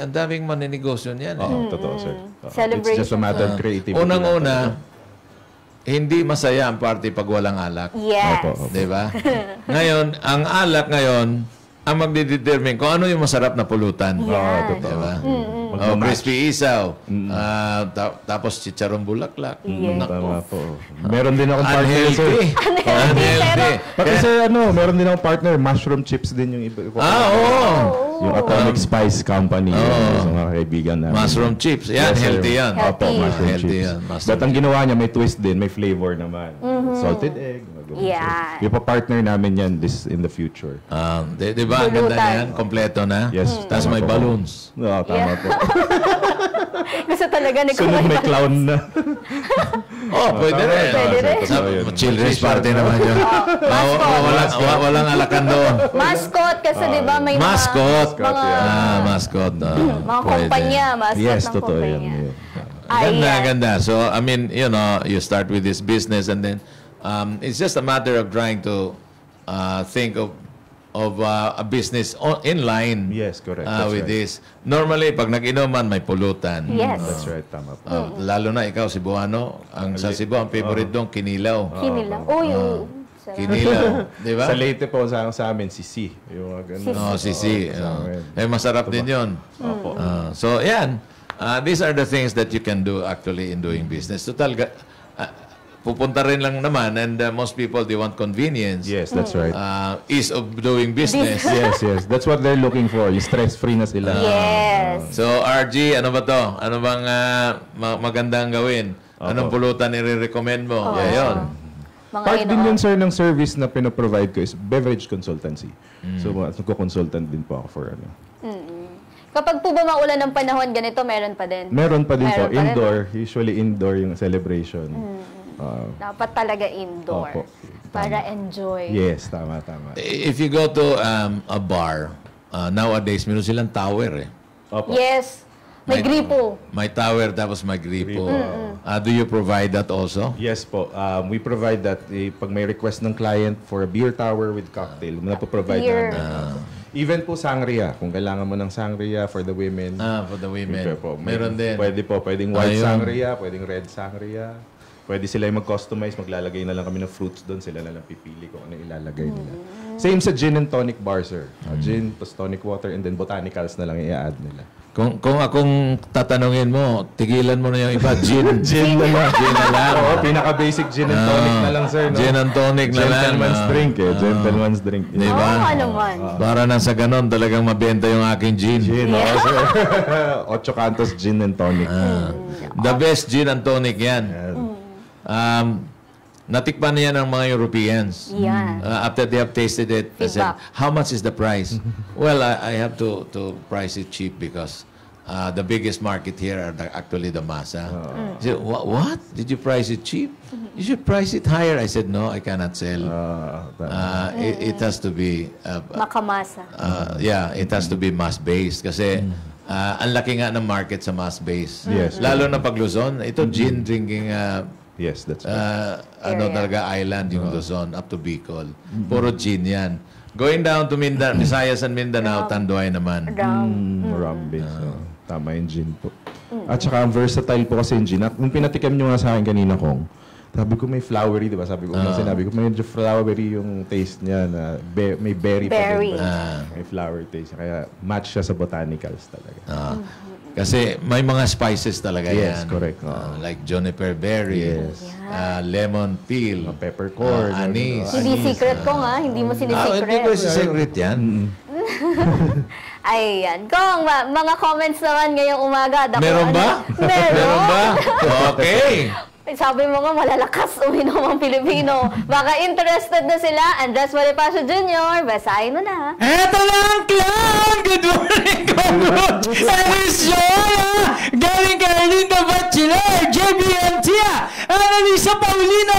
daming maninegosyo niyan. Oo, totoo, sir. Celebration. It's just a matter of creativity. Unang-una, hindi masaya ang party pag walang alak. Yes. Opo. Di ba? Ngayon, ang alak ngayon, ang magdidetermine kung ano yung masarap na pulutan. Oo, totoo. Diba? Magmamatch. Crispy isaw. Tapos chicharong bulaklak. Tama po. Meron din akong partner, sir. Unhealthy. Unhealthy. Pati sa meron din akong partner, mushroom chips din yung iba. Oo. Yung Atomic Spice Company. Yung mga kaibigan namin. Mushroom chips. Yan, Yes, sir. healthy yan. Opo, Healthy. mushroom Healthy chips. yan, mushroom But ang ginawa niya, may twist din, may flavor naman. Salted egg. Yeah. Yung pa-partner namin yan in the future. Di ba? Ang ganda Pulutan. yan. Kompleto na. Yes. Tapos tama may po. balloons. Oo, tama po. Gusto talaga ni Sunod may clown na. Oh, pwede tama, rin. Pwede rin. Totoo yun. Children's party naman yun. Walang alakan doon. Mascot kasi di ba may Mascot. mga Mascot. mga kumpanya, mascot Yes, ng totoo yan. kumpanya. Ganda, Ayan. ganda. So, I mean, you start with this business and then it's just a matter of trying to think of a business in line Yes, correct. That's with right. this. Normally, pag nag-inuman, may pulutan. Yes. That's right, tama po. Lalo na ikaw, Cebuano. Sa Cebu, ang favorite doon, kinilaw. Kinilang. Uy, sarap. Kinilaw. Di ba? Sa Leyte po, sa amin, si. Yung mga ganun. Sisi. sa amin. Masarap din yun. So, yan. These are the things that you can do actually in doing business. Total, pupunta rin lang naman and most people, they want convenience. Yes, that's right. Ease of doing business. Yes. That's what they're looking for. Yung stress-free na sila. Yes. So, RG, ano ba to? Ano bang magandang gawin? Anong pulutan i-recommend mo? Yun. Mga Part din ino- yun, sir, ng service na pinoprovide ko is beverage consultancy. So, nagko-consultant din po ako for ano. Kapag po ba maulan ng panahon, ganito, meron pa din. Meron pa din po. Meron pa rin, Indoor. Usually indoor yung celebration. Dapat talaga indoor. Opo. Para enjoy. Yes, tama. If you go to a bar, nowadays, meron silang tower eh. Opo. Yes. May gripo. May tower tapos may gripo. Do you provide that also? Yes po. We provide that. Pag may request ng client for a beer tower with cocktail, napoprovide Beer. namin. Even po sangria. Kung kailangan mo ng sangria for the women. For the women. Po, Meron din. Pwede po. Pwedeng white Ayun. sangria, pwedeng red sangria. Pwede sila yung mag-customize, maglalagay na lang kami ng fruits doon. Sila na lang pipili kung ano ilalagay nila. Same sa gin and tonic bar, sir. Gin, plus tonic water, and then botanicals na lang i-add nila. Kung akong tatanungin mo, tigilan mo na yung iba. Gin. Gin na lang. Gin na lang. Oo, pinaka-basic gin and tonic na lang, sir. No? Gin and tonic na lang. Gentleman's drink, eh. Gentleman's drink. Di Oo, ba? naman. Para nang sa ganon, talagang mabenta yung aking gin. Gin, oo, sir. Ocho Cantos Gin and Tonic. The best gin and tonic yan. Natikpan niya ng mga Europeans. Yan. After they have tasted it, they said, Feedback. how much is the price? Well, I have to price it cheap because the biggest market here are actually the masa. He said, what? Did you price it cheap? You should price it higher. I said, no, I cannot sell. It has to be Makamasa. it has to be mass-based kasi ang laki nga ng market sa mass-based. Yes. Lalo na pag Luzon, ito gin drinking Yes, that's right. talaga island yung Luzon up to Bicol. Puro gin yan. Going down to Mindanao, Visayas and Mindanao, Tanduay naman. Rum base. Tama yung gin po. At saka ang versatile po kasi yung gin. At nung pinatikim nyo nga sa akin kanina, Kong, sabi ko may flowery, di ba? Sabi ko, sinabi ko, medyo flowery yung taste niya na may berry pa Berry. din. May flower taste. Kaya match siya sa botanicals talaga. Kasi may mga spices talaga Yes, yan. correct. Like juniper berry, Yes. lemon peel, Peppercorn. anise. Hindi secret ko nga, hindi mo Hindi sinisecret. ko secret yan. Ayan. Kung mga comments naman ngayong umaga. Meron ba? Meron ba? Okay. Sabi mo nga, malalakas uminom ang Pilipino. Baka interested na sila. Andres Bonifacio Jr., basahin mo na. Eto lang, clown! Good morning, Congrats! Arizona! Galing kay Linda Bachelor, JB Tia, Annalisa Paulino,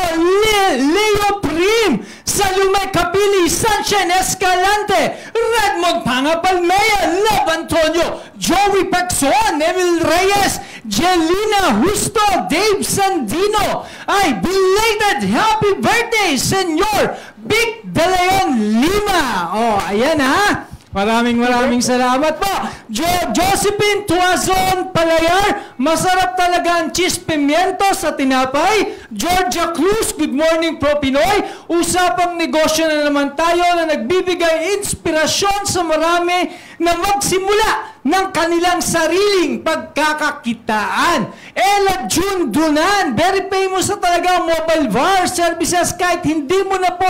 Leo Prim, Salome Capili, Sunshine Escalante, Redmond Pangapalmea, Love Antonio, Joey Pacson, Emil Reyes, Jelina Justo, Dave Sandino. Ay, belated happy birthday, Senyor Vic De Leon Lima. Oh, ayan ha. Maraming salamat po. Josephine Tuazon Palayar, masarap talaga ang cheese pimiento sa tinapay. Georgia Cruz, good morning pro Pinoy. Usapang negosyo na naman tayo na nagbibigay inspirasyon sa marami na magsimula ng kanilang sariling pagkakakitaan. Ella June Dunan, very famous na talaga ang mobile bar services kahit hindi mo na po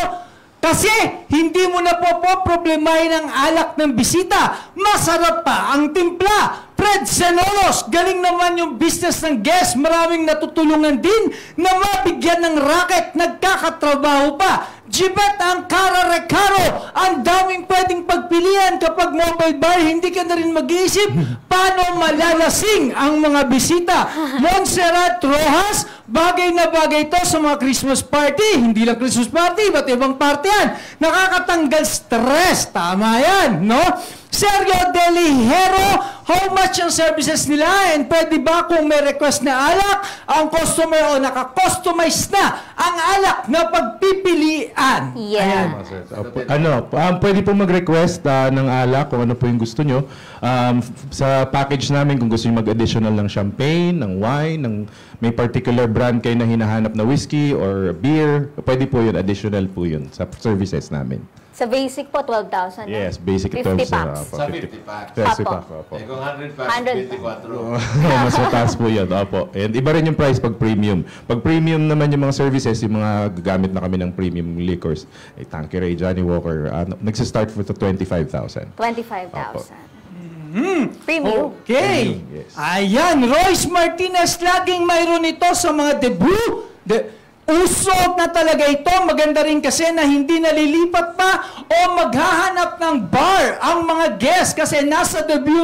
problemahin ang alak ng bisita. Masarap pa ang timpla. Fred Senolos, galing naman yung business ng guest. Maraming natutulungan din na mabigyan ng racket. Nagkakatrabaho pa. Gibet ang Recaro. Ang daming pwedeng pagpilian kapag mobile bar. Hindi ka na rin mag-iisip paano malalasing ang mga bisita. Montserrat Rojas, bagay na bagay ito sa mga Christmas party. Hindi lang Christmas party, ba't ibang party yan? Nakakatanggal stress. Tama yan, no? Sergio Delihero, how much ang services nila? And pwede ba kung may request na alak, ang customer o naka-customize na ang alak na pagpipilian? Yeah. Pwede po mag-request ng alak kung ano po yung gusto nyo. Sa package namin, kung gusto nyo mag-additional ng champagne, ng wine, ng may particular brand kayo na hinahanap na whiskey or beer, pwede po yun, additional po yun sa services namin. Sa basic po, 12,000. Yes, basic 50 terms. packs. Sa 50 packs. 50 Apo. packs, opo. Kung 100 packs, 100. 24. Mas mataas po yun, opo. And iba rin yung price pag premium. Pag premium naman yung mga services, yung mga gagamit na kami ng premium liquors, Tanqueray, Johnny Walker, nagsistart for 25,000. 25,000. Premium. Okay. Yes. Ayan, Royce Martinez, laging mayroon ito sa mga debut. Usog na talaga ito. Maganda rin kasi na hindi nalilipat pa o maghahanap ng bar ang mga guests kasi nasa debut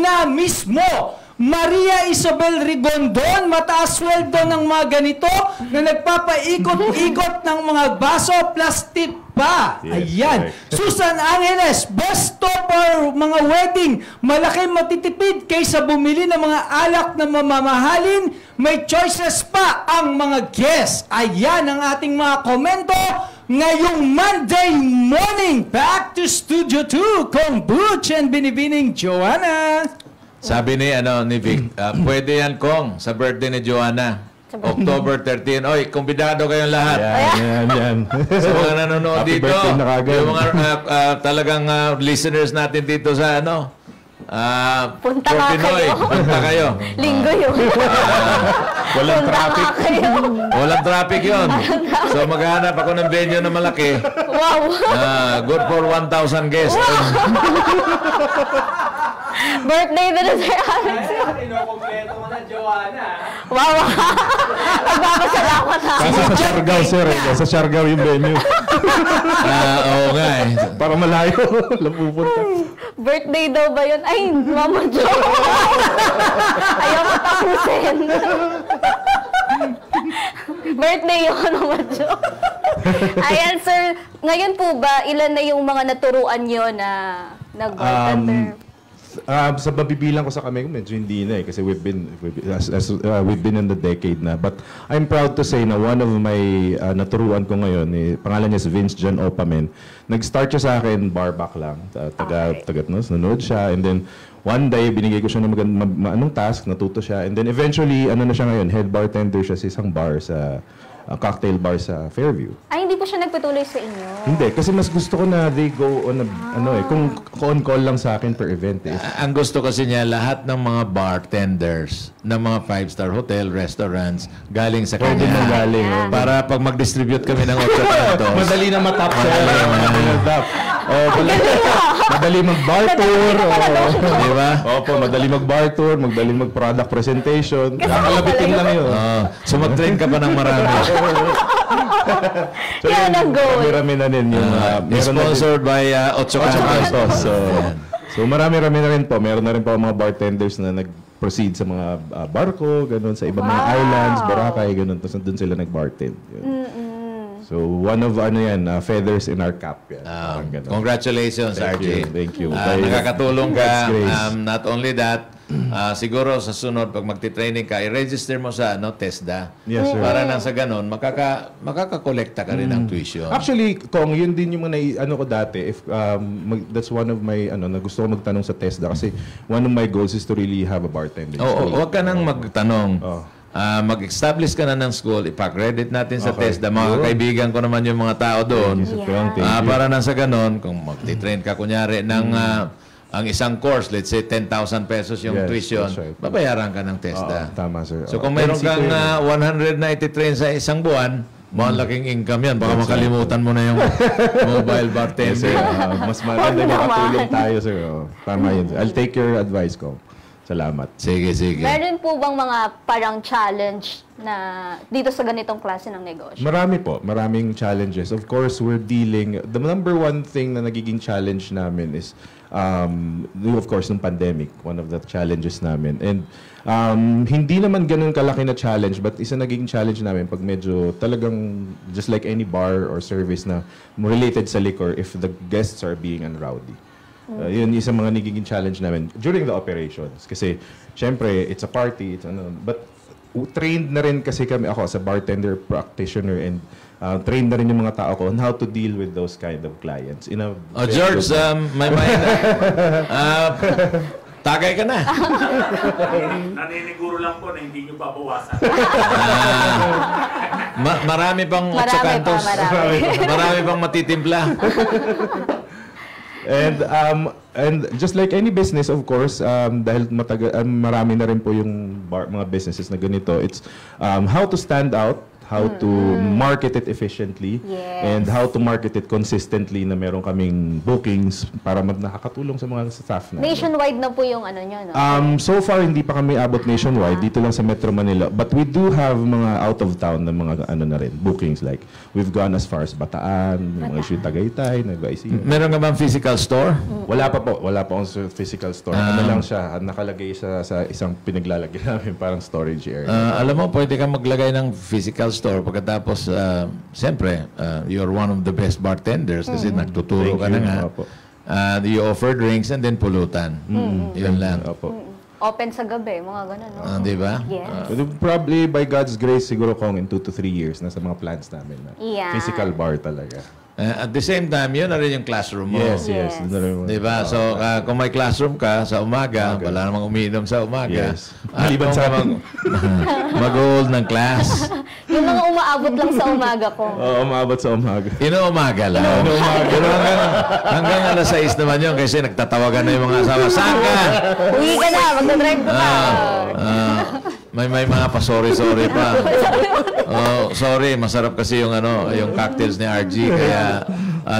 na mismo. Maria Isabel Rigondon, mataas sweldo ng mga ganito na nagpapaikot-ikot ng mga baso, plastic pa. Yes, Ayan. correct. Susan Angeles, best topper mga wedding. Malaki matitipid kaysa bumili ng mga alak na mamamahalin. May choices pa ang mga guests. Ayan ang ating mga komento ngayong Monday morning. Back to Studio 2, Kong Butch and Binibining Joanna. Sabi ni Vic, pwede yan, Kong, sa birthday ni Joanna. October 13. Oy, kumbidado kayong lahat. Yan. Sa mga nanonood Happy dito, birthday na kagad. yung mga talagang listeners natin dito sa Punta for nga Pinoy. kayo. Punta kayo. Linggo yun. Walang Punta traffic. nga kayo. Walang traffic yun. So maghanap ako ng venue na malaki. Wow. Good for 1,000 guests. Birthday na na Sir Alex. Kinukompleto mo na, Joanna. Wow. Nagpapasalamat ha. Kasi sa Siargao, sir. Sa Siargao yung venue. Oo nga eh. Para malayo. Pupunta. Birthday daw ba yun? Ay, Mama Jo. Ayaw mo tapusin. Birthday yun, Mama Jo. Ayan, sir. Ngayon po ba, ilan na yung mga naturuan nyo na nag-bartender? Sa mabibilang ko sa kamay ko, medyo hindi na eh. Kasi we've been in the decade na. But I'm proud to say na one of my naturuan ko ngayon, pangalan niya si Vince John Opamen. Nag-start siya sa akin, barback lang. Nanood siya. And then, one day, binigay ko siya ng task, natuto siya. And then eventually, na siya ngayon, head bartender siya sa isang bar sa cocktail bar sa Fairview. Ay, hindi po siya nagpatuloy sa inyo. Hindi, kasi mas gusto ko na they go on kung on-call lang sa akin per event. Ang gusto kasi niya, lahat ng mga bartenders ng mga 5-star hotel, restaurants, galing sa Pwede kanya. nang galing. Para pag mag-distribute kami ng 8 tantos, Madali na matap siya. Madali mag-bar tour. di ba? Opo, madali mag-bar tour, madali mag-product presentation. Kakalabitin lang yun. So mag-train ka pa ng marami. So Yan ang goal. Marami na din yung Sponsored by 8 Cantos. So marami-rami na rin po. Meron na rin po mga bartenders na nag-proceed sa mga barko, ganun, sa ibang mga islands, Boracay, ganun. Tapos doon sila nag-bartend. So one of feathers in our cap. Yan. Parang ganun. Congratulations, RJ. Thank you. Nakakatulong ka. God's grace. Not only that, siguro sa sunod, pag magti-training ka, i-register mo sa TESDA. Yes, sir. Para nang sa ganun, makakakolekta ka rin ng tuition. Actually, Kong, yun din yung mga ko dati. If that's one of my na gusto ko magtanong sa TESDA kasi one of my goals is to really have a bartending school. Huwag ka nang magtanong. Mag-establish ka na ng school, ipa-credit natin sa TESDA. Mga kaibigan ko naman yung mga tao doon. Thank you. Para nang sa ganun, kung magti-train ka kunyari ng ang isang course, let's say 10,000 pesos yung tuition, that's right. babayaran ka ng TESDA. Tama, sir. So kung mayroon kang 100 na iti-train sa isang buwan, malaking income yan. Baka makalimutan mo na yung mobile bartender. Mas maganda makatulong tayo, sir. Tama yun. I'll take your advice, Kong. Salamat. Sige. Meron po bang mga parang challenge na dito sa ganitong klase ng negosyo? Marami po. Maraming challenges. Of course, we're dealing... The number one thing na nagiging challenge namin is, of course, ng pandemic. One of the challenges namin. And hindi naman ganun kalaki na challenge, but isa nagiging challenge namin pag medyo talagang just like any bar or service na related sa liquor if the guests are being unrowdy. Yun isang mga nagiging challenge namin during the operations. Kasi, syempre, it's a party. But trained na rin kasi kami ako as a bartender practitioner and trained na rin yung mga tao ko on how to deal with those kind of clients. George, may tagay ka na. Naniniguro lang po na hindi nyo babawasan. Marami pang 8 Cantos. Marami pang matitimpla. And just like any business, of course, dahil marami na rin po yung mga businesses na ganito, it's how to stand out, how to market it efficiently, and how to market it consistently na meron kaming bookings para nakakatulong sa mga staff na. Nationwide na po yung nyo, no? So far, hindi pa kami abot nationwide. Dito lang sa Metro Manila. But we do have mga out of town na mga na rin, bookings. Like, we've gone as far as Bataan, mga issue Tagaytay, Nueva Ecija. Meron ka bang physical store? Wala pa po. Wala pa akong physical store. Lang siya. Nakalagay sa isang pinaglalagyan namin, parang storage area. Alam mo, pwede kang maglagay ng physical store pagkatapos, siyempre, you're one of the best bartenders kasi nagtuturo ka na nga. You offer drinks and then pulutan. Yun lang. Open sa gabi, mga ganun, no? Di ba? Yes. Probably by God's grace, siguro kung in 2 to 3 years, nasa mga plans namin na physical bar talaga. At the same time, yun na rin yung classroom mo. Yes. Diba? So, kung may classroom ka sa umaga, wala namang umiinom sa umaga. Yes. Maliban sa mag-hold ng class. Yung mga umaabot lang sa umaga ko. Oo, umabot sa umaga. Inuumaga lang. Pero hanggang alas 6 naman yun kasi nagtatawagan na yung mga asawa. Saan ka? Uwi ka na, magdadrive ka pa. May mga pa-sorry pa. Sorry, masarap kasi yung yung cocktails ni RG kaya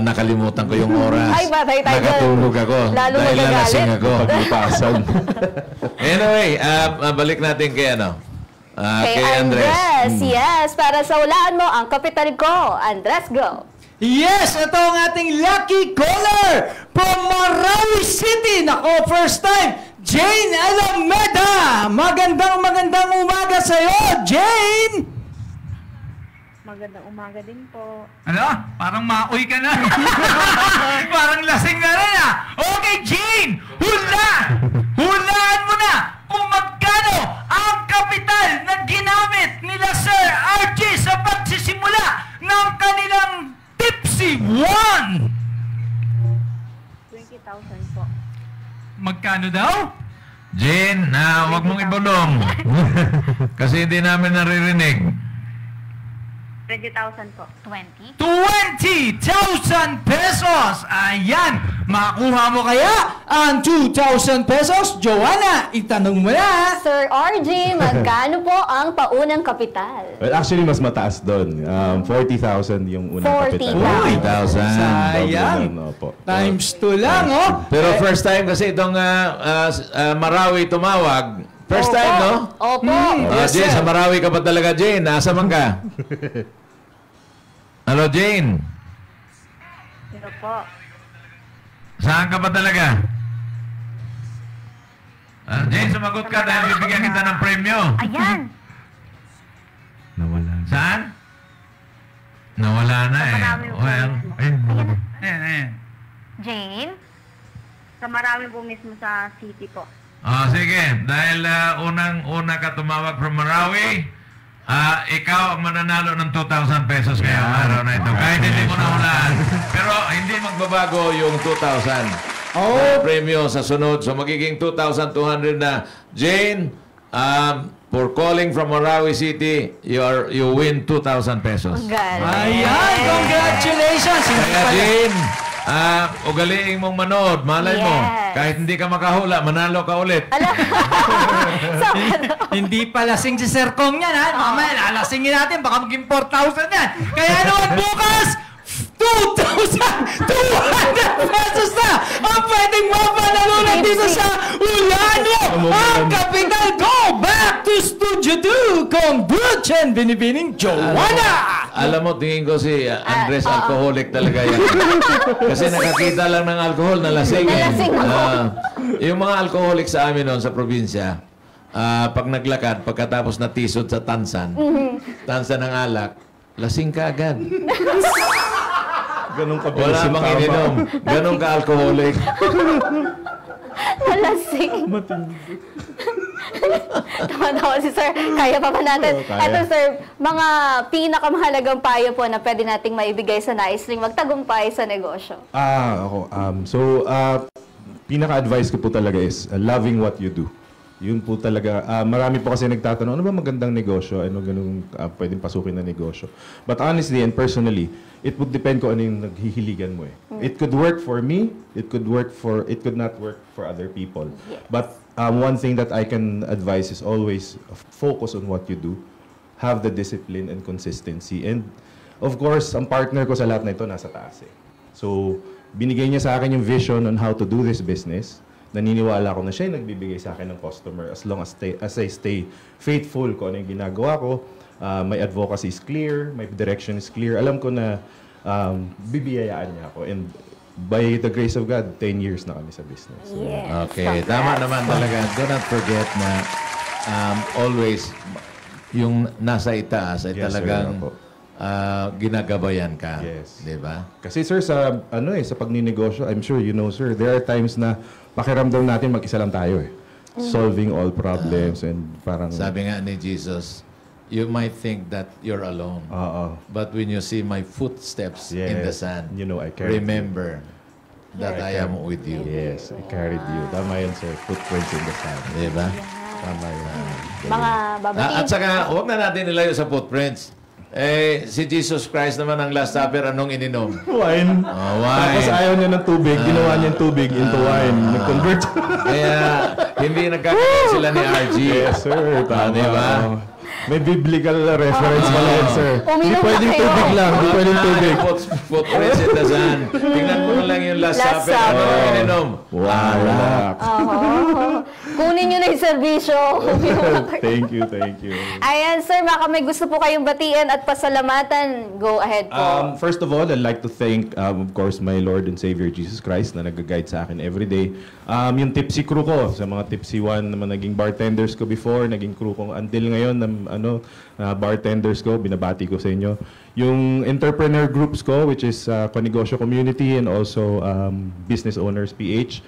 nakalimutan ko yung oras. Ay, batay tayo. Nakatulog ako. Lalo dahil magagalit. nalasing ako. Paglupasan. Anyway, balik natin kay kay Andres. Yes, para sa ulaan mo ang kapital ko. Andres, go. Yes, ito ang ating lucky caller from Marawi City. Nako, first time, Jane Alameda. Magandang umaga sa'yo, Jane. Magandang umaga din po. Ano? Parang maoy ka na. Parang lasing na rin Okay, Jane, hulaan mo na kung magkano ang kapital na ginamit nila Sir RG sa pagsisimula ng kanilang Tipsy One. 20,000 po. Magkano daw? Jane, wag mong ibulong. Kasi hindi namin naririnig. 20,000 po. 20? 20,000 pesos! Ayan! Makuha mo kaya ang 2,000 pesos? Joanna, itanong mo na! Sir RG, magkano po ang paunang kapital? Well, actually, mas mataas doon. 40,000 yung unang kapital. 40,000. Sayang! Opo. Times 2 lang, oh! Pero first time kasi itong Marawi tumawag. First time, no? Opo. Yes, Jane, sir. sa Marawi ka pa talaga, Jane. Nasa man ka? Hello, Jane. Ito po. Saan ka ba talaga? Jane, sumagot ka dahil bibigyan kita ng premyo. Ayan! Nawala. Saan? Nawala na eh. Marami po. Well, Ayan na. Ayan, ayan. Jane? Sa marami po mismo sa city po. sige. Dahil unang-una ka tumawag from Marawi, ikaw ang mananalo ng 2,000 pesos ngayong araw na ito. Kahit hindi mo nahulaan. Pero hindi magbabago yung 2,000. Oh, Premyo sa sunod. So magiging 2,200 na. Jane, for calling from Marawi City, you win 2,000 pesos. Galing. ayan! Congratulations! Hindi Kaya pala- Jane, ugaliin mong manood. Malay mo, Yes. kahit hindi ka makahula, manalo ka ulit. Hindi pa lasing si Sir Kong yan, ha? Mamaya, lalasingin natin. Baka maging 4,000 yan. Kaya naman bukas, 2,200 pesos na ang pwedeng mapanalunan dito sa Ulano. Ang kapital, go back to Studio 2 kung Butch and Binibining Joanna. Alam mo, tingin ko si Andres alcoholic talaga yan. Kasi nakakita lang ng alcohol, nalasing. Nalasing ako. Yung mga alcoholic sa amin noon sa probinsya, pag naglakad, pagkatapos natisod sa tansan, tansan ng alak, lasing ka agad. Ganun ka Wala bang ininom. Ganun ka alcoholic. Nalasing. Tama-tama si Sir. Kaya pa ba natin? Kaya. Ito Sir, mga pinakamahalagang payo po na pwede nating maibigay sa nais ring magtagumpay sa negosyo. Ako. Pinaka-advice ko po talaga is loving what you do. Yun po talaga. Marami po kasi nagtatanong, ano ba magandang negosyo? Ano ganung pwedeng pasukin na negosyo? But honestly and personally, it would depend kung ano yung naghihiligan mo eh. It could work for me, it could not work for other people. Yes. But one thing that I can advise is always focus on what you do. Have the discipline and consistency. And of course, ang partner ko sa lahat na ito nasa taas eh. So, binigay niya sa akin yung vision on how to do this business. Naniniwala ko na siya yung nagbibigay sa akin ng customer as long as I stay faithful kung ano yung ginagawa ko. My advocacy is clear, my direction is clear. Alam ko na bibiyayaan niya ako. And by the grace of God, 10 years na kami sa business. So, Yes. Okay, tama naman talaga. Do not forget na always yung nasa itaas ay Yes, sir. talagang Opo. ginagabayan ka. Yes. Di ba? Kasi sir, sa pagninegosyo, I'm sure you know sir, there are times na pakiramdam natin mag-isa lang tayo eh. Solving all problems and parang... Sabi nga ni Jesus, you might think that you're alone. Oo. But when you see my footsteps in the Yes. sand, You know, I carried remember that I am with you. Yes, I carried you. Tama yan sir, footprints in the sand. Di ba? Tama yan. Mga babatiin. At saka, huwag na natin nilayo sa footprints. Si Jesus Christ naman ang Last Supper, anong ininom? Wine. Wine. Tapos ayaw niya ng tubig, ginawa niya yung tubig into wine. Nag-convert. Kaya, hindi nagkakaroon sila ni RG. Yes sir, tama. di ba? May biblical reference pala yan sir. Hindi Uminom na pwedeng kayo. tubig lang, hindi pwedeng tubig. Footprints in the sand. Tingnan mo na lang yung Last Last Supper. Ano Supper. ang ininom? Wala. Kunin nyo na yung serbisyo. Thank you. Ayan, Sir, baka may gusto po kayong batiin at pasalamatan. Go ahead po. First of all, I'd like to thank, of course, my Lord and Savior Jesus Christ na nag-guide sa akin every day. Yung tipsy crew ko, sa mga tipsy one na naging bartenders ko before, naging crew ko until ngayon, bartenders ko, binabati ko sa inyo. Yung entrepreneur groups ko, which is Konegosyo Community and also Business Owners PH.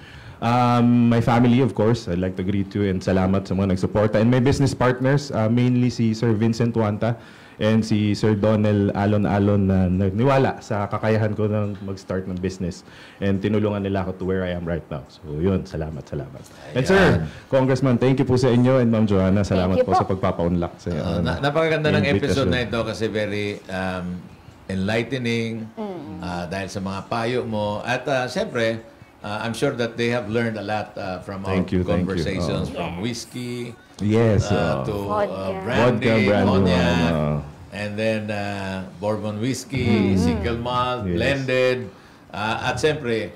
My family, of course, I'd like to greet you and salamat sa mga nagsuporta. And my business partners, mainly si Sir Vincent Wanta and si Sir Donel Alon na nagniwala sa kakayahan ko ng mag-start ng business and tinulungan nila ako to where I am right now. So yun, salamat. And sir, Congressman, thank you po sa inyo, and Ma'am Joanna, salamat Thank you po po. sa pagpapaunlak sa Napakaganda ng episode invitation. na ito kasi very enlightening dahil sa mga payo mo. At siyempre, I'm sure that they have learned a lot from our Thank you. conversations from whiskey Yes. to Vodka. brandy, Vodka, brandy, cognac, oh. and then bourbon whiskey, single malt, Yes. blended, at siyempre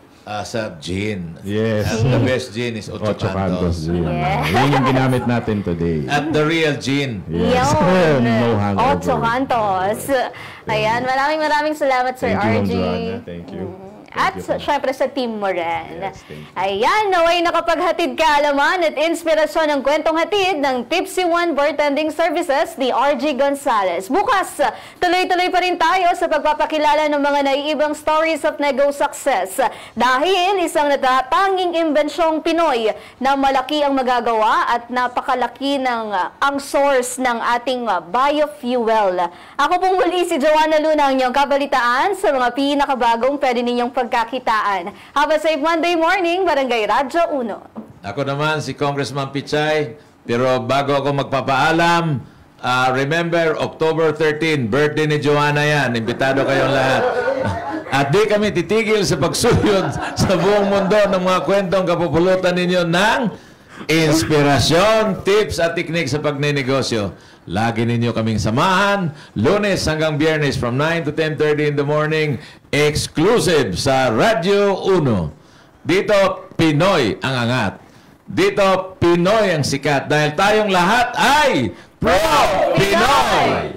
sa gin. Yes. At the best gin is Ocho Ocho Cantos Cantos. Gin. Yeah. Yun yung ginamit natin today. At the real gin. Yes. Yun. No hangover. Ocho Cantos. Ayan, maraming salamat, Sir Thank you, Ma'am RG. Joanna. Thank you. At syempre sa team mo rin. Yes, thank you. Ayan, naway nakapaghatid kaalaman at inspirasyon ng kwentong hatid ng Tipsy One Bartending Services ni RG Gonzalez. Bukas, tuloy-tuloy pa rin tayo sa pagpapakilala ng mga naiibang stories of nego success. Dahil isang natatanging imbensyong Pinoy na malaki ang magagawa at napakalaki ng ang source ng ating biofuel. Ako pong muli si Joanna Luna, ang inyong kabalitaan sa mga pinakabagong pwede ninyong pagkakitaan. Have a safe Monday morning, Barangay Radyo 1. Ako naman si Congressman Pichay. Pero bago ako magpapaalam, remember, October 13, birthday ni Joanna yan. Imbitado kayong lahat. At di kami titigil sa pagsuyod sa buong mundo ng mga kwentong kapupulutan ninyo ng inspirasyon, tips at teknik sa pagninegosyo. Lagi ninyo kaming samahan, Lunes hanggang Biyernes from 9 to 10:30 in the morning, exclusive sa Radyo 1. Dito, Pinoy ang angat. Dito, Pinoy ang sikat dahil tayong lahat ay Pro Pinoy!